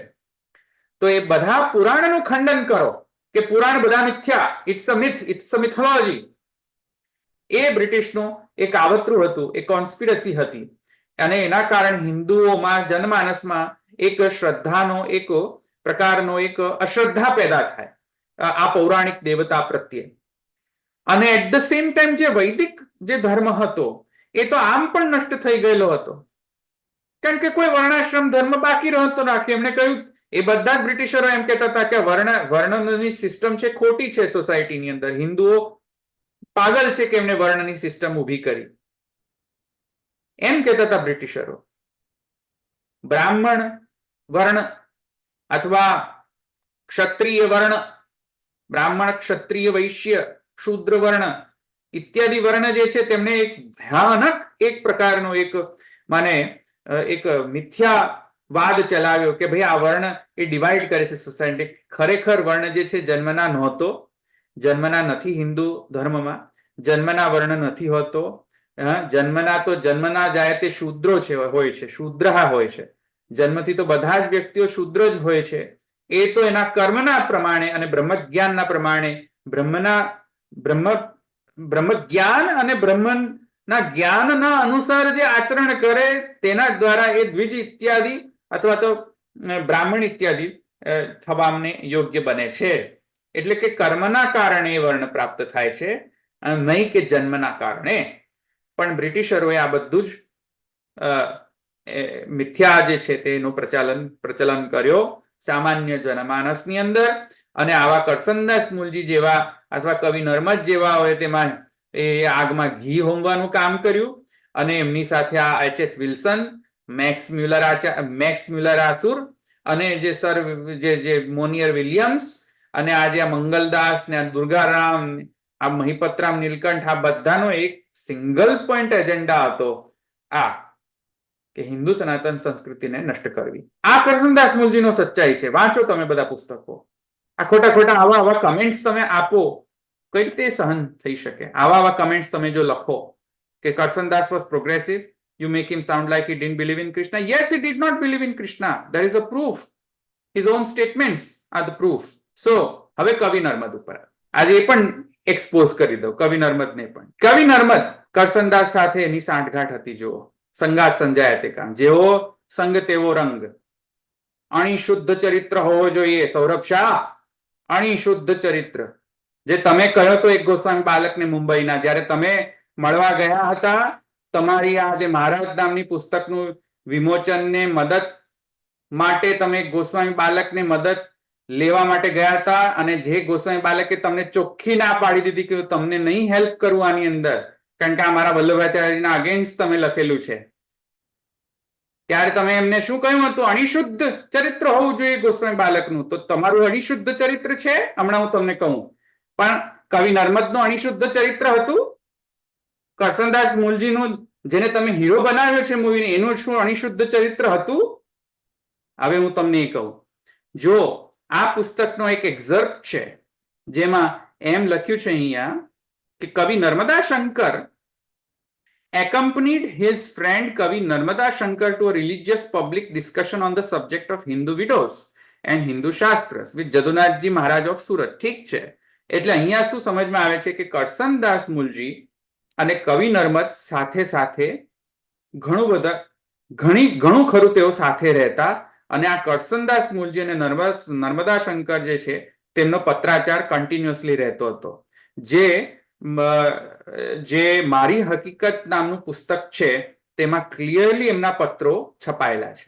તો એ બધા પુરાણનું ખંડન કરો કે પુરાણ બધા મિથ્યા, it's a myth, it's a mythology. એ બ્રિટિશનું એક કાવતરું હતું, એક કોન્સ્પિરસી હતી, અને એના કારણે હિન્દુઓમાં જનમાનસમાં એક શ્રદ્ધાનો, એક પ્રકારનો એક અશ્રદ્ધા પેદા થાય આ પૌરાણિક દેવતા પ્રત્યે. અને એટ ધ સેમ ટાઈમ જે વૈદિક જે ધર્મ હતો એ તો આમ પણ નષ્ટ થઈ ગયેલો હતો, કારણ કે કોઈ વર્ણાશ્રમ ધર્મ બાકી રહેતો નથી. એમણે કહ્યું, એ બધા જ બ્રિટિશરો એમ કહેતા હતા કે વર્ણની સિસ્ટમ છે ખોટી છે સોસાયટીની અંદર, હિન્દુઓ પાગલ છે કે એમને વર્ણની સિસ્ટમ ઊભી કરી, એમ કહેતા હતા બ્રિટિશરો. બ્રાહ્મણ વર્ણ અથવા ક્ષત્રિય વર્ણ, બ્રાહ્મણ, ક્ષત્રિય, વૈશ્ય, શૂદ્ર વર્ણ ઇત્યાદિ વર્ણ જે છે તેમને એક ભયાનક એક પ્રકારનો એક માને એક મિથ્યાવાદ ચલાવ્યો કે ભાઈ આ વર્ણ એ ડિવાઈડ કરે છે સોસાયટી. ખરેખર વર્ણ જે છે જન્મના નહોતો, જન્મના નથી હિન્દુ ધર્મમાં, જન્મના વર્ણ નથી હોતો. જન્મના તો જન્મના જાય તે શૂદ્રો છે, હોય છે, શૂદ્રહા હોય છે. જન્મથી તો બધા જ વ્યક્તિઓ શૂદ્ર જ હોય છે. એ તો એના કર્મના પ્રમાણે અને બ્રહ્મજ્ઞાનના પ્રમાણે બ્રહ્મ જ્ઞાન અને બ્રહ્મના જ્ઞાનના અનુસાર જે આચરણ કરે તેના દ્વારા એ દ્વિજ ઇત્યાદિ અથવા તો બ્રાહ્મણ ઇત્યાદિ થવાને યોગ્ય બને છે. એટલે કે કર્મના કારણે વર્ણ પ્રાપ્ત થાય છે, નહીં કે જન્મના કારણે. પણ બ્રિટિશરોએ આ બધું જ મિથ્યા જે છે તેનું પ્રચલન કર્યો સામાન્ય જનમાનસની અંદર. અને આવા કરસનદાસ મૂલજી જેવા અથવા કવિ નર્મદ જેવા હોય તેમાં એ આગમાં ઘી હોમવાનું કામ કર્યું. અને એમની સાથે આ H.H. વિલ્સન, મેક્સ મ્યુલર આસુર અને જે સર જે મોનિયર વિલિયમ્સ અને આજે આ મંગલદાસ ને આ દુર્ગારામ, આ મહિપતરામ નીલકંઠ, આ બધાનો એક સિંગલ પોઈન્ટ એજન્ડા હતો આ કે હિન્દુ સનાતન સંસ્કૃતિને નષ્ટ કરવી. આ કરસનદાસ મૂલજીનો સચ્ચાઈ છે. વાંચો તમે બધા પુસ્તકો. આ ખોટા આવા કમેન્ટ્સ તમે આપો, કઈ રીતે સહન થઈ શકે? આવા કમેન્ટ્સ તમે જો લખો કે Karsandas was progressive, you make him sound like he didn't believe in Krishna. Yes, he did not believe in Krishna. There is a proof. His own statements are the proof. So હવે કવિ નર્મદ ઉપર આજે એ પણ expose કરી દો, કવિ નર્મદને પણ. કવિ નર્મદ કરસનદાસ સાથે એની સાંઠગાંઠ હતી. જુઓ, સંગાત સંજાય તે કામ, જેવો સંગ તેવો રંગ. અણિશુદ્ધ ચરિત્ર હોવો જોઈએ સૌરભ શાહ, અણિશુદ્ધ ચરિત્ર. જે તમે કહ્યો તો એક ગોસ્વામી બાલકને મુંબઈના, જ્યારે તમે મળવા ગયા હતા, તમારી આ જે મહારાજ નામની પુસ્તકનું વિમોચનને મદદ માટે તમે ગોસ્વામી બાલકને મદદ લેવા માટે ગયા હતા, અને જે ગોસ્વામી બાલકે તમને ચોખ્ખી ના પાડી દીધી કે તમને નહીં હેલ્પ કરું આની અંદર, કારણ કે આ મારા વલ્લભાચાર્યના અગેન્સ્ટ તમે લખેલું છે, ત્યારે તમે એમને શું કહ્યું હતું? અણિશુદ્ધ ચરિત્ર હોવું જોઈએ ગોસ્વામી બાલકનું. તો તમારું અણિશુદ્ધ ચરિત્ર છે, હમણાં હું તમને કહું. પણ કવિ નર્મદનું અણિશુદ્ધ ચરિત્ર હતું? કરસનદાસ મૂલજીનું, જેને તમે હીરો બનાવ્યો છે મૂવીને, એનું શું અણિશુદ્ધ ચરિત્ર હતું? હવે હું તમને એ કહું. જો આ પુસ્તકનો એક એક્ઝર્પ્ટ છે, જેમાં એમ લખ્યું છે અહીંયા કે કવિ Narmada Shankar accompanied his friend Kavi Narmada Shankar to a religious public discussion on the subject of Hindu widows and Hindu Shastras with Jadunathji Maharaj of Surat. ઠીક છે. એટલે અહીંયા શું સમજમાં આવે છે કે કરસનદાસ મૂલજી અને કવિ નર્મદ સાથે સાથે ઘણું ખરું તેઓ સાથે રહેતા. અને આ કરસનદાસ મૂલજી અને નર્મદા શંકર જે છે તેમનો પત્રાચાર કન્ટિન્યુઅસલી રહેતો હતો, જે જે મારી હકીકત નામનું પુસ્તક છે તેમાં ક્લિયરલી એમના પત્રો છપાયેલા છે.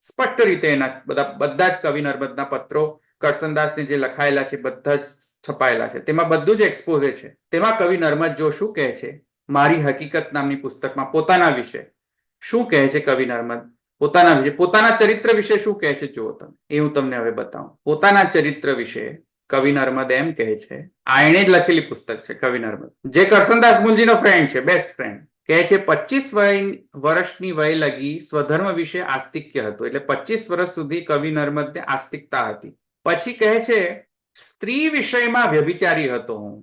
સ્પષ્ટ રીતે એના બધા જ કવિ નર્મદના પત્રો કરસનદાસને જે લખાયેલા છે બધા જ છપાયેલા છે. તેમાં બધું જ એક્સપોઝે છે. તેમાં કવિ નર્મદ જો શું કહે છે મારી હકીકત નામની પુસ્તકમાં પોતાના વિશે શું કહે છે કવિ નર્મદ પોતાના વિશે, પોતાના ચરિત્ર વિશે શું કહે છે જુઓ તમે. એ હું તમને હવે બતાવું. પોતાના ચરિત્ર વિશે કવિ નર્મદ એમ કહે છે, આ એણે જ લખેલી પુસ્તક છે કવિ નર્મદ, જે કરસનદાસ મુલજીનો ફ્રેન્ડ છે, બેસ્ટ ફ્રેન્ડ. કહે છે 25 વર્ષની વય લગી સ્વધર્મ વિશે આસ્તિક્ય હતું. એટલે 25 વર્ષ સુધી કવિ નર્મદને આસ્તિકતા હતી. પછી કહે છે સ્ત્રી વિષયમાં વ્યભિચારી હતો હું.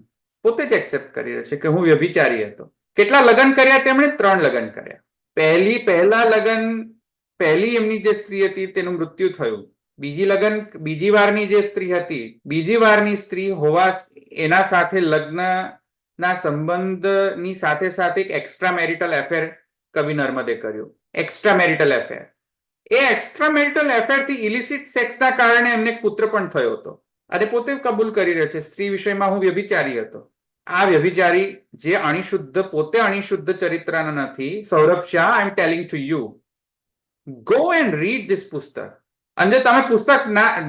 પોતે જ એક્સેપ્ટ કરી રહ્યો છે કે હું વ્યભિચારી હતો. કેટલા લગ્ન કર્યા તેમણે? 3 લગ્ન કર્યા. પહેલી એમની જે સ્ત્રી હતી તેનું મૃત્યુ થયું. બીજી વારની જે સ્ત્રી હતી, બીજી વારની સ્ત્રી હોવા એના સાથે લગ્નના સંબંધની સાથે સાથે એક એક્સ્ટ્રા મેરિટલ એફેર કવિ નર્મદે કર્યું. Extra marital affair. એ એક્સ્ટ્રા મેરિટલ એફેર થી ઇલિસિટ સેક્સના કારણે એમને પુત્ર પણ થયો હતો. અને પોતે કબૂલ કરી રહ્યો છે સ્ત્રી વિષયમાં હું વ્યભિચારી હતો. આ વ્યભિચારી જે પોતે અણિશુદ્ધ ચરિત્રના નથી. Saurabh Shah, I am telling to you, go and read this પુસ્તક. અને તમે પુસ્તક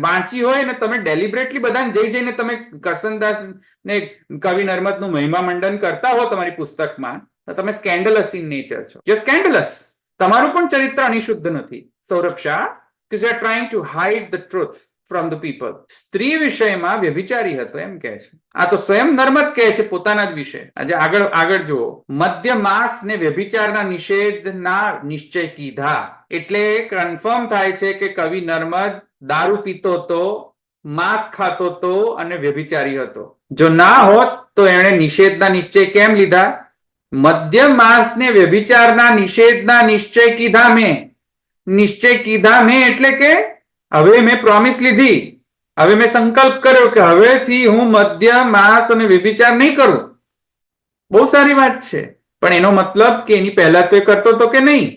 વાંચી હોય ને તમે ડેલિબરેટલી બધાને જઈને તમે કરસનદાસ ને કવિ નર્મદ નું મહિમા મંડન કરતા હો તમારી પુસ્તકમાં, તમે સ્કેન્ડલસ ઇન નેચર છો. યુ સ્કેન્ડલસ. તમારું પણ ચરિત્ર અનિશુદ્ધ નથી Saurabh Shah, because you are trying to hide the truth from the people. સ્ત્રી વિષયમાં વ્યભિચારી હતો એમ કહે છે. આ તો સ્વયં નર્મદ કહે છે પોતાના જ વિશે. આજે આગળ જુઓ. મધ્ય માસ ને વ્યભિચારના નિષેધના નિશ્ચય કીધા. એટલે કન્ફર્મ થાય છે કે કવિ નર્મદ દારૂ પીતો હતો, માંસ ખાતો હતો અને વ્યભિચારી હતો. જો ના હોત તો એણે નિષેધના નિશ્ચય કેમ લીધા? મધ્ય માસ ને વ્યભિચારના નિષેધના નિશ્ચય કીધા મેં. નિશ્ચય કીધા મેં એટલે કે હવે મેં પ્રોમિસ લીધી, હવે મેં સંકલ્પ કર્યો કે હવેથી હું મધ્ય માસ અને વ્યભિચાર નહીં કરું. બહુ સારી વાત છે, પણ એનો મતલબ કે એની પહેલા તો એ કરતો હતો કે નહીં,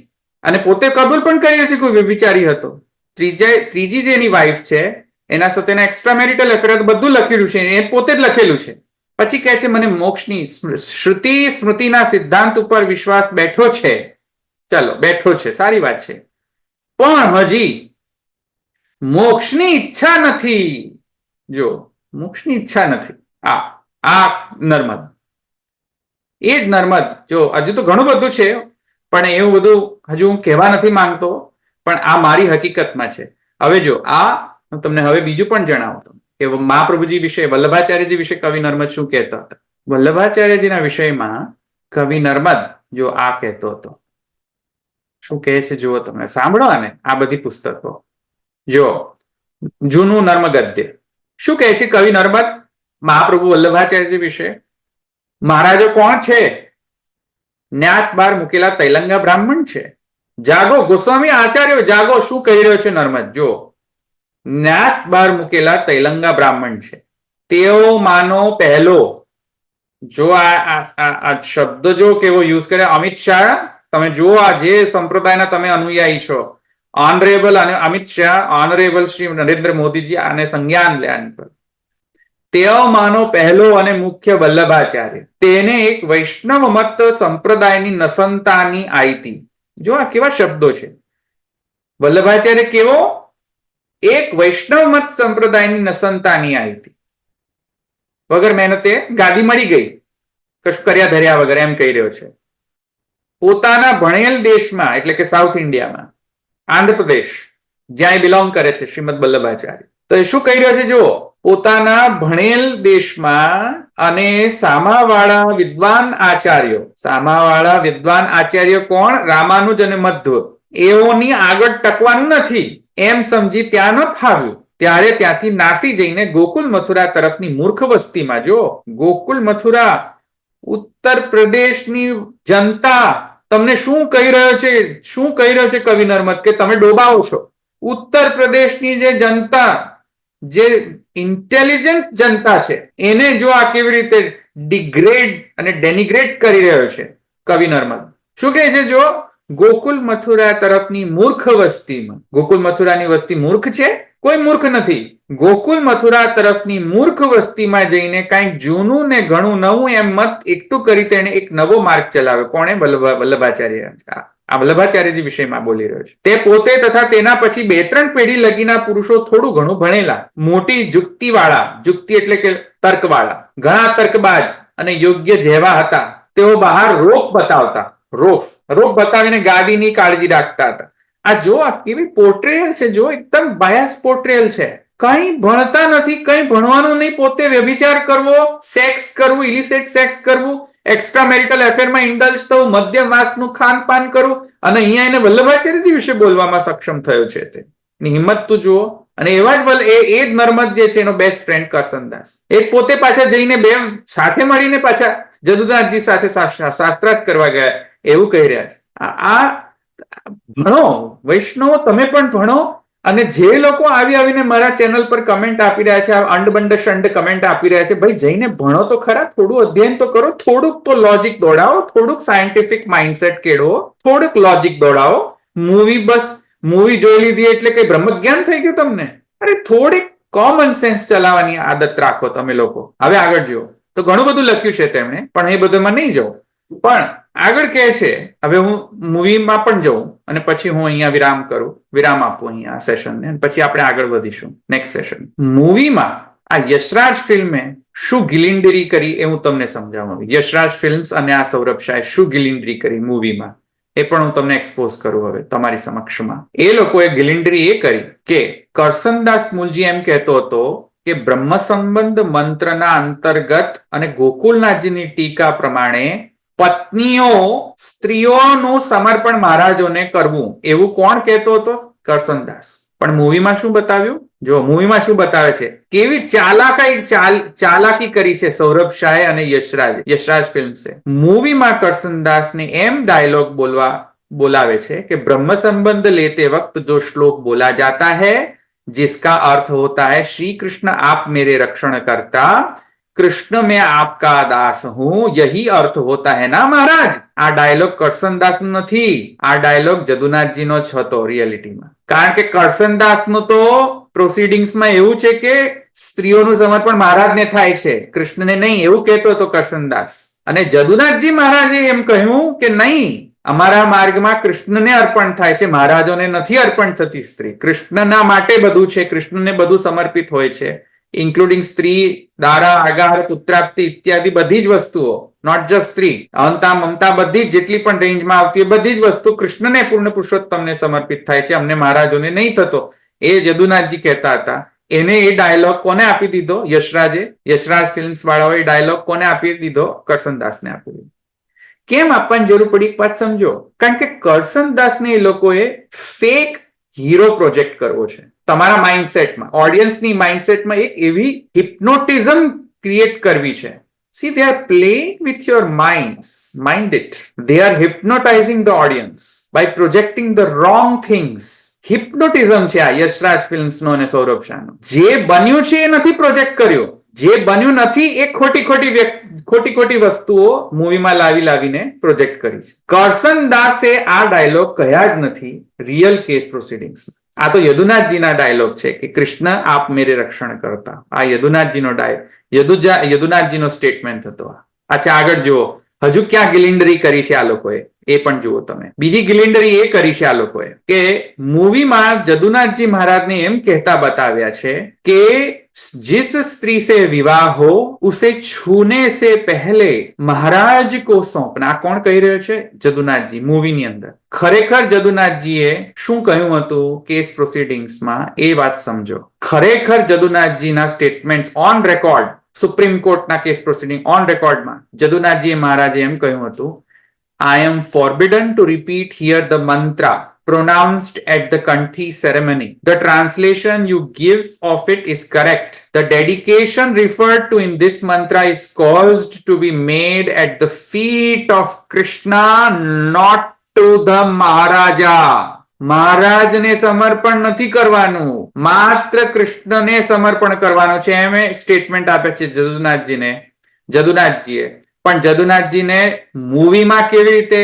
અને પોતે કબૂલ પણ કર્યો છે કે વ્યભિચારી હતો. ત્રીજી જે એની વાઇફ છે એના સાથેના એક્સ્ટ્રા મેરિટલ એફેર બધું લખેલું છે, એ પોતે જ લખેલું છે. પછી કહે છે મને મોક્ષની શ્રુતિ સ્મૃતિના સિદ્ધાંત ઉપર વિશ્વાસ બેઠો છે. ચાલો બેઠો છે, સારી વાત છે, પણ હજી મોક્ષની ઈચ્છા નથી. જો મોક્ષની ઈચ્છા નથી. આ નર્મદ, એ જ નર્મદ. જો હજુ તો ઘણું બધું છે પણ એવું બધું હજુ હું કહેવા નથી માંગતો, પણ આ મારી હકીકતમાં છે. હવે જો આ હું તમને હવે બીજું પણ જણાવતો કે મહાપ્રભુજી વિશે, વલ્લભાચાર્યજી વિશે કવિ નર્મદ શું કહેતા હતા. વલ્લભાચાર્યજીના વિષયમાં કવિ નર્મદ જો આ કહેતો હતો. શું કહે છે જુઓ તમે, સાંભળો. આને આ બધી પુસ્તકો જો જૂનું નર્મ ગદ્ય શું કહે છે કવિ નર્મદ મહાપ્રભુ વલ્લભાચાર્યજી વિશે. મહારાજો કોણ છે? ન્યાત બાર મૂકેલા તૈલંગા બ્રાહ્મણ છે. જાગો ગોસ્વામી આચાર્ય, જાગો. શું કહી રહ્યો છે નર્મદ? જો ન્યાત બાર મૂકેલા તૈલંગા બ્રાહ્મણ છે. તેઓ માનો પહેલો. જો આ શબ્દ જો કેવો યુઝ કરે અમિત શાહ. તમે જુઓ આ જે સંપ્રદાયના તમે અનુયાયી છો, ઓનરેબલ અને અમિત શાહ, ઓનરેબલ શ્રી નરેન્દ્ર મોદીજી આને સંજ્ઞાન લ્યાન પર. તેઓ માનો પહેલો અને મુખ્ય વલ્લભાચાર્ય, તેને એક વૈષ્ણવ મત સંપ્રદાયની નસંતાની આઈતી. જો આ કેવા શબ્દો છે. વલ્લભાચાર્ય કેવો? એક વૈષ્ણવ મત સંપ્રદાયની નસંતાની આઈતી. વગર મહેનતે ગાદી મળી ગઈ, કશું કર્યા ધર્યા વગર, એમ કહી રહ્યો છે. પોતાના ભણેલ દેશમાં એટલે કે સાઉથ ઇન્ડિયામાં, આંધ્રપ્રદેશ, જ્યાં બિલોંગ કરે છે શ્રીમદ વલ્લભાચાર્ય, તો એ શું કહી રહ્યો છે જુઓ. પોતાના ભણેલ દેશમાં અને સામાવાળા વિદ્વાન આચાર્યો, સામાવાળા વિદ્વાન આચાર્ય કોણ? રામાનુજ અને મધ્વ, એઓની આગળ ટકવાનું નથી એમ સમજી ત્યાં ન ફાવ્યું. ત્યારે ત્યાંથી નાસી જઈને ગોકુલ મથુરા તરફની મૂર્ખ વસ્તીમાં, જો ગોકુલ મથુરા ઉત્તર પ્રદેશની જનતા તમને શું કહી રહ્યો છે? શું કહી રહ્યો છે કવિ નર્મદ કે તમે ડોબાઓ છો. ઉત્તર પ્રદેશની જે જનતા, જે ઇન્ટેલિજન્ટ જનતા છે, એને જો આ કેવી રીતે ડિગ્રેડ અને ડેનિગ્રેડ કરી રહ્યો છે કવિ નર્મદ. શું કહે છે? જો ગોકુલ મથુરા તરફની મૂર્ખ વસ્તીમાં, ગોકુલ મથુરાની વસ્તી મૂર્ખ છે, કોઈ મૂર્ખ નથી. ગોકુલ મથુરા તરફની મૂર્ખ વસ્તીમાં જઈને કાંઈક જૂનું ને ઘણું નવું એમ મત એકઠું કરી તેને એક નવો માર્ગ ચલાવ્યો. કોણે? વલ્લભાચાર્ય. આ વલ્લભાચાર્યજી વિષયમાં બોલી રહ્યો છે. તે પોતે તથા તેના પછી 2-3 પેઢી લગીના પુરુષો થોડું ઘણું ભણેલા, મોટી જુક્તિવાળા, જુક્તિ એટલે કે તર્કવાળા, ઘણા તર્કબાજ અને યોગ્ય જેવા હતા. તેઓ બહાર રોફ બતાવતા, રોફ બતાવીને ગાદીની કાળજી રાખતા હતા. આ જો આ કેવી પોર્ટ્રેયલ છે, જો એકદમ બાયસ પોર્ટ્રેયલ છે. કઈ ભણતા નથી, કઈ ભણવાનું નહીં, પોતે વ્યભિચાર કરવો, સેક્સ કરવું, ઇલિસિટ સેક્સ કરવું, એક્સ્ટ્રા મેરિટલ એફેરમાં ઇન્ડલ્જ થવું, મધ્ય માસનું ખાનપાન કરવું, અને અહીંયા એને વલ્લભાચાર્યજી વિશે બોલવામાં સક્ષમ થયો છે. તેની હિંમત તું જુઓ. અને એવા જ એ જ નર્મદ જે છે એનો બેસ્ટ ફ્રેન્ડ કરસનદાસ, એ પોતે પાછા જઈને બે સાથે મળીને પાછા જદુનાથજી સાથે શાસ્ત્રાર્થ કરવા ગયા એવું કહી રહ્યા છે. આ ભણો વૈષ્ણવો, તમે પણ ભણો. અને જે લોકો આવીને મારા ચેનલ પર કમેન્ટ આપી રહ્યા છે, અંડબંડ શંડ કમેન્ટ આપી રહ્યા છે, ભાઈ જઈને ભણો તો ખરા, થોડું અધ્યયન તો કરો, થોડુંક તો લોજિક દોડાવો, થોડુંક સાયન્ટિફિક માઇન્ડસેટ કેળવો, થોડુંક લોજિક દોડાવો. મૂવી જોઈ લીધી એટલે કઈ બ્રહ્મજ્ઞાન થઈ ગયું તમને? અરે થોડીક કોમન સેન્સ ચલાવવાની આદત રાખો તમે લોકો. હવે આગળ જુઓ તો ઘણું બધું લખ્યું છે તેમણે, પણ એ બધામાં નહીં જાઉં. પણ આગળ કહે છે, હવે હું મૂવીમાં પણ જઉં અને પછી હું અહીંયા વિરામ આપું અહીંયા સેશનને, અને પછી આપણે આગળ વધીશું નેક્સ્ટ સેશન. મૂવીમાં આ યશરાજ ફિલ્મે શું ગિલિંડરી કરી એ હું તમને સમજાવું. યશરાજ ફિલ્મ્સ અને આ સૌરભ શાહે શું ગિલિંડરી કરી મૂવીમાં એ પણ હું તમને એક્સપોઝ કરું હવે તમારી સમક્ષમાં. એ લોકોએ ગિલિંડરી એ કરી કે કરસનદાસ મૂલજી એમ કહેતો હતો કે બ્રહ્મ સંબંધ મંત્રના અંતર્ગત અને ગોકુલનાથજીની ટીકા પ્રમાણે પત્નીઓ સ્ત્રીઓનું સમર્પણ મહારાજોને કરવું એવું કોણ કહેતો હતો? કરસનદાસ. પણ મૂવીમાં શું બતાવ્યું? જો મૂવીમાં શું બતાવે છે, કેવી ચાલાકી કરી છે સૌરભ શાહે અને યશરાજ ફિલ્મ્સે. મૂવીમાં કરસનદાસને એમ ડાયલોગ બોલાવે છે કે બ્રહ્મ સંબંધ લેતે વक्त જો શ્લોક બોલા જાતા है जिसका अर्थ होता है श्री कृष्ण आप मेरे रक्षण करता, कृष्ण में आपका दास हूं, यही अर्थ होता है ना महाराज. આ ડાયલોગ કરસનદાસ નો નથી, આ ડાયલોગ જદુનાથજીનો જ હતો રિયાલિટીમાં. કારણ કે કરસનદાસનું તો પ્રોસિડિંગ્સમાં એવું છે કે સ્ત્રીઓનું સમર્પણ મહારાજને થાય છે, કૃષ્ણને નહીં, એવું કહેતો હતો કરસનદાસ. અને જદુનાથજી મહારાજે એમ કહ્યું કે નહીં, અમારા માર્ગમાં કૃષ્ણને અર્પણ થાય છે, મહારાજોને નથી અર્પણ થતી સ્ત્રી. કૃષ્ણના માટે બધું છે, કૃષ્ણને બધું સમર્પિત હોય છે, ઇન્ક્લુડિંગ સ્ત્રી, દારા, આગાર, પુત્રાપ્તિ ઇત્યાદિ બધી જ વસ્તુઓ. નોટ જસ્ટ સ્ત્રી, અહંતા, મમતા, બધી જેટલી પણ રેન્જમાં આવતી બધી જ વસ્તુ કૃષ્ણને પૂર્ણ પુરુષોત્તમને સમર્પિત થાય છે, અમને મહારાજોને નહીં થતો. એ જદુનાથજી કહેતા હતા. એને એ ડાયલોગ કોને આપી દીધો? યશરાજ ફિલ્મ્સ વાળાઓએ ડાયલોગ કોને આપી દીધો? કરસનદાસને આપી દીધો. કેમ આપવાની જરૂર પડી? એક વાત સમજો. કારણ કે કરસનદાસને એ લોકોએ ફેક હીરો પ્રોજેક્ટ કરવો છે તમારા માઇન્ડસેટમાં, ઓડિયન્સની માઇન્ડસેટમાં એક એવી હિપ્નોટિઝમ ક્રિએટ કરવી છે. See, they are playing with your mind it. They are hypnotizing the audience by projecting the wrong things. Hypnotism છે આ યશરાજ ફિલ્મ્સનો અને સૌરભ શાહનો. જે બન્યું છે એ નથી પ્રોજેક્ટ કર્યો, જે બન્યું નથી એ ખોટી વસ્તુઓ મૂવીમાં લાવીને પ્રોજેક્ટ કરી છે. કરસનદાસે આ ડાયલોગ કહ્યા જ નથી રિયલ કેસ પ્રોસિડિંગ્સ. આ તો યદુનાથજીના ડાયલોગ છે કે કૃષ્ણ આપ મેરે રક્ષણ કરતા. આ યદુનાથજીનો સ્ટેટમેન્ટ હતો. અચ્છા આગળ જુઓ, હજુ ક્યાં ગિલિંડરી કરી છે આ લોકોએ એ પણ જુઓ તમે. બીજી ગિલિંડરી એ કરી છે આ લોકોએ કે મૂવીમાં જદુનાથજી મહારાજને એમ કહેતા બતાવ્યા છે કે जिस स्त्री से विवाह हो उसे छूने से पहले महाराज को सौंपना. કોણ કહી રહ્યો છે? જદુનાથજી મૂવીની અંદર. ખરેખર જદુનાથજીએ શું કહ્યું હતું કેસ પ્રોસિડિંગ્સમાં એ વાત સમજો. ખરેખર જદુનાથજીના સ્ટેટમેન્ટ ઓન રેકોર્ડ, સુપ્રીમ કોર્ટના કેસ પ્રોસિડિંગ ઓન રેકોર્ડમાં જદુનાથજી મહારાજે એમ કહ્યું હતું, I am forbidden to repeat here the mantra pronounced at the Kanthi ceremony. The translation you give of it is correct. The dedication referred to in this mantra is caused to be made at the feet of Krishna, not to the Maharaja. મહારાજને સમર્પણ નથી કરવાનું, માત્ર કૃષ્ણને સમર્પણ કરવાનું છે. એમ statement આપે છે જદુનાથજીએ. પણ જદુનાથજીને મૂવીમાં કેવી રીતે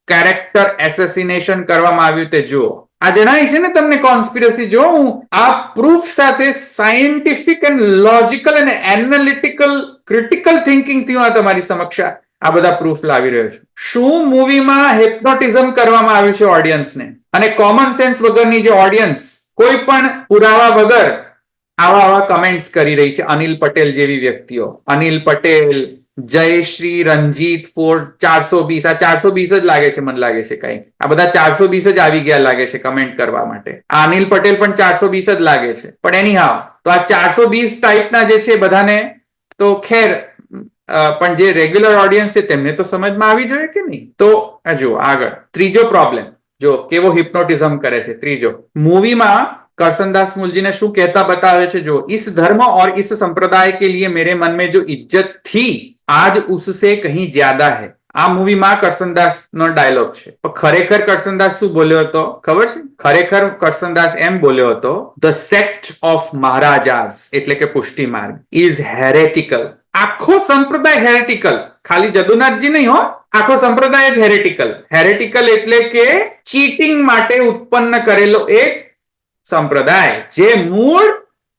કેરેક્ટર એસેસિનેશન કરવામાં આવ્યું તે જુઓ. આ જણાય છે ને તમને કોન્સ્પિરસી. જો હું આ પ્રૂફ સાથે સાયન્ટિફિક એન્ડ લોજિકલ અને એનાલિટિકલ ક્રિટિકલ થિંકિંગ થી હું તમારી સમક્ષ આ બધા પ્રૂફ લાવી રહ્યો છું. શું મૂવીમાં હિપ્નોટિઝમ કરવામાં આવ્યું છે ઓડિયન્સને, અને કોમન સેન્સ વગરની જે ઓડિયન્સ કોઈ પણ પુરાવા વગર આવા કમેન્ટ્સ કરી રહી છે. અનિલ પટેલ જેવી વ્યક્તિઓ, અનિલ પટેલ, જયશ્રી, રંજીત ફોર્ડ, 420, આ 420 જ લાગે છે, મને લાગે છે કઈ આ બધા 420 જ આવી ગયા લાગે છે કમેન્ટ કરવા માટે. આ અનિલ પટેલ પણ 420 જ લાગે છે. પણ એની હાવ તો આ 420 ટાઈપના જે છે બધાને તો ખેર, પણ જે રેગ્યુલર ઓડિયન્સ છે તેમને તો સમજમાં આવી જોઈએ કે નહીં. તો જુઓ આગળ ત્રીજો પ્રોબ્લેમ, જો કેવો હિપ્નોટિઝમ કરે છે. ત્રીજો, મૂવીમાં करसनदास मूलजी ने शू कहता बतावे छे, जो इस धर्म और इस संप्रदाय के लिए मेरे मन में जो इज्जत थी आज उससे कहीं ज्यादा है. આ મૂવીમાં કરસનદાસ નો ડાયલોગ છે. પણ ખરેખર કરસનદાસ શું બોલ્યો હતો ખબર છે? ખરેખર કરસનદાસ એમ બોલ્યો હતો, ધ સેક્ટ ઓફ મહારાજાસ એટલે કે પુષ્ટિ માર્ગ ઇઝ હેરેટિકલ. આખો સંપ્રદાય હેરેટિકલ, ખાલી જદુનાથજી નહીં હો, આખો સંપ્રદાય જ હેરેટિકલ. હેરેટિકલ એટલે કે ચીટિંગ માટે ઉત્પન્ન કરેલો એક સંપ્રદાય જે મૂળ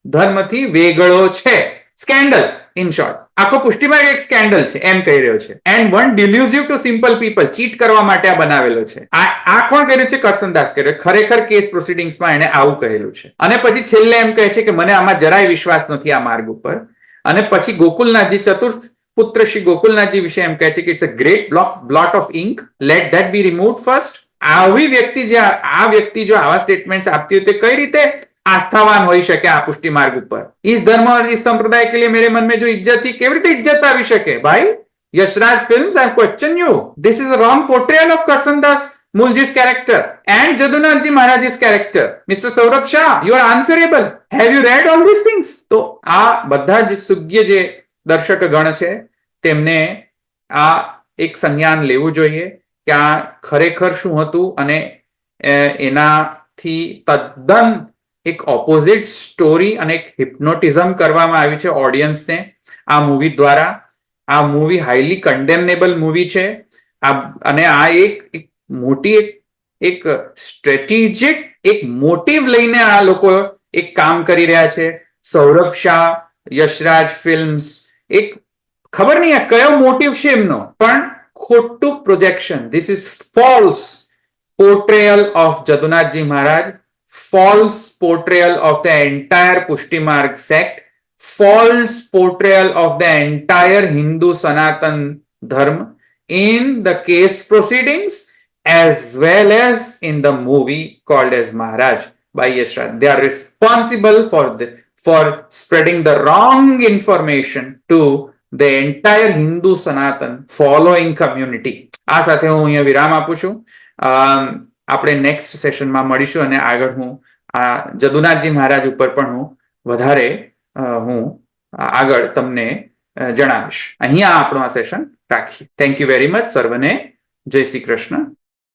ધર્મથી વેગળો છે. સ્કેન્ડલ, ઇન શોર્ટ આખો પુષ્ટિમાર્ગ એક સ્કેન્ડલ છે એમ કહી રહ્યો છે. And one delusive to simple people, cheat કરવા માટે આ બનાવેલો છે. આ કોણ કર્યું છે? કરસનદાસ કર્યો. ખરેખર કેસ પ્રોસિડિંગ્સમાં એને આવું કહેલું છે. અને પછી છેલ્લે એમ કહે છે કે મને આમાં જરાય વિશ્વાસ નથી આ માર્ગ ઉપર. અને પછી ગોકુલનાથજી, ચતુર્થ પુત્ર શ્રી ગોકુલનાથજી વિશે એમ કહે છે કે it's a great blot of ink, let that be remove first. આવી વ્યક્તિ જે આ વ્યક્તિ જો આવા સ્ટેટમેન્ટ્સ આપતી હોય તો કઈ રીતે આસ્થાવાન હોઈ શકે આ પુષ્ટિ માર્ગ ઉપર? इस धर्म और इस संप्रदाय के लिए मेरे मन में जो इज्जत थी, કેવી રીતે ઇજ્જત આવી શકે? ભાઈ, Yash Raj films, I question you. This is a wrong portrayal of Karsandas Mulji's character and Jadunathji Maharaj's character. Mr. Saurabh Shah, you are answerable. Have you read all these things? તો આ બધા જ સુજ્ઞ જે દર્શક ગણ છે તેમને આ એક સંજ્ઞાન લેવું જોઈએ કે આ ખરેખર શું હતું, અને એનાથી તદ્દન એક ઓપોઝિટ સ્ટોરી અને એક હિપ્નોટિઝમ કરવામાં આવી છે ઓડિયન્સને આ મૂવી દ્વારા. આ મૂવી હાઈલી કન્ડેમનેબલ મૂવી છે. અને આ એક મોટી એક સ્ટ્રેટેજિક એક મોટિવ લઈને આ લોકો એક કામ કરી રહ્યા છે. સૌરભ શાહ, યશરાજ ફિલ્મ્સ, એક ખબર નહીં આ કયો મોટિવ છે એમનો, પણ ખોટું projection. This is false portrayal of Jadunathji Maharaj, false portrayal of the entire Pushti Marg sect, false portrayal of the entire Hindu Sanatan Dharma in the case proceedings as well as in the movie called as Maharaj by Yashraj. They are responsible for spreading the wrong information to the entire Hindu Sanatan following community. આ સાથે હું અહીંયા વિરામ આપું છું. આપણે next સેશનમાં મળીશું અને આગળ હું આ જદુનાથજી મહારાજ ઉપર પણ હું વધારે હું આગળ તમને જણાવીશ. અહીંયા આપણું આ સેશન રાખીએ. Thank you very much. સર્વને જય શ્રી કૃષ્ણ.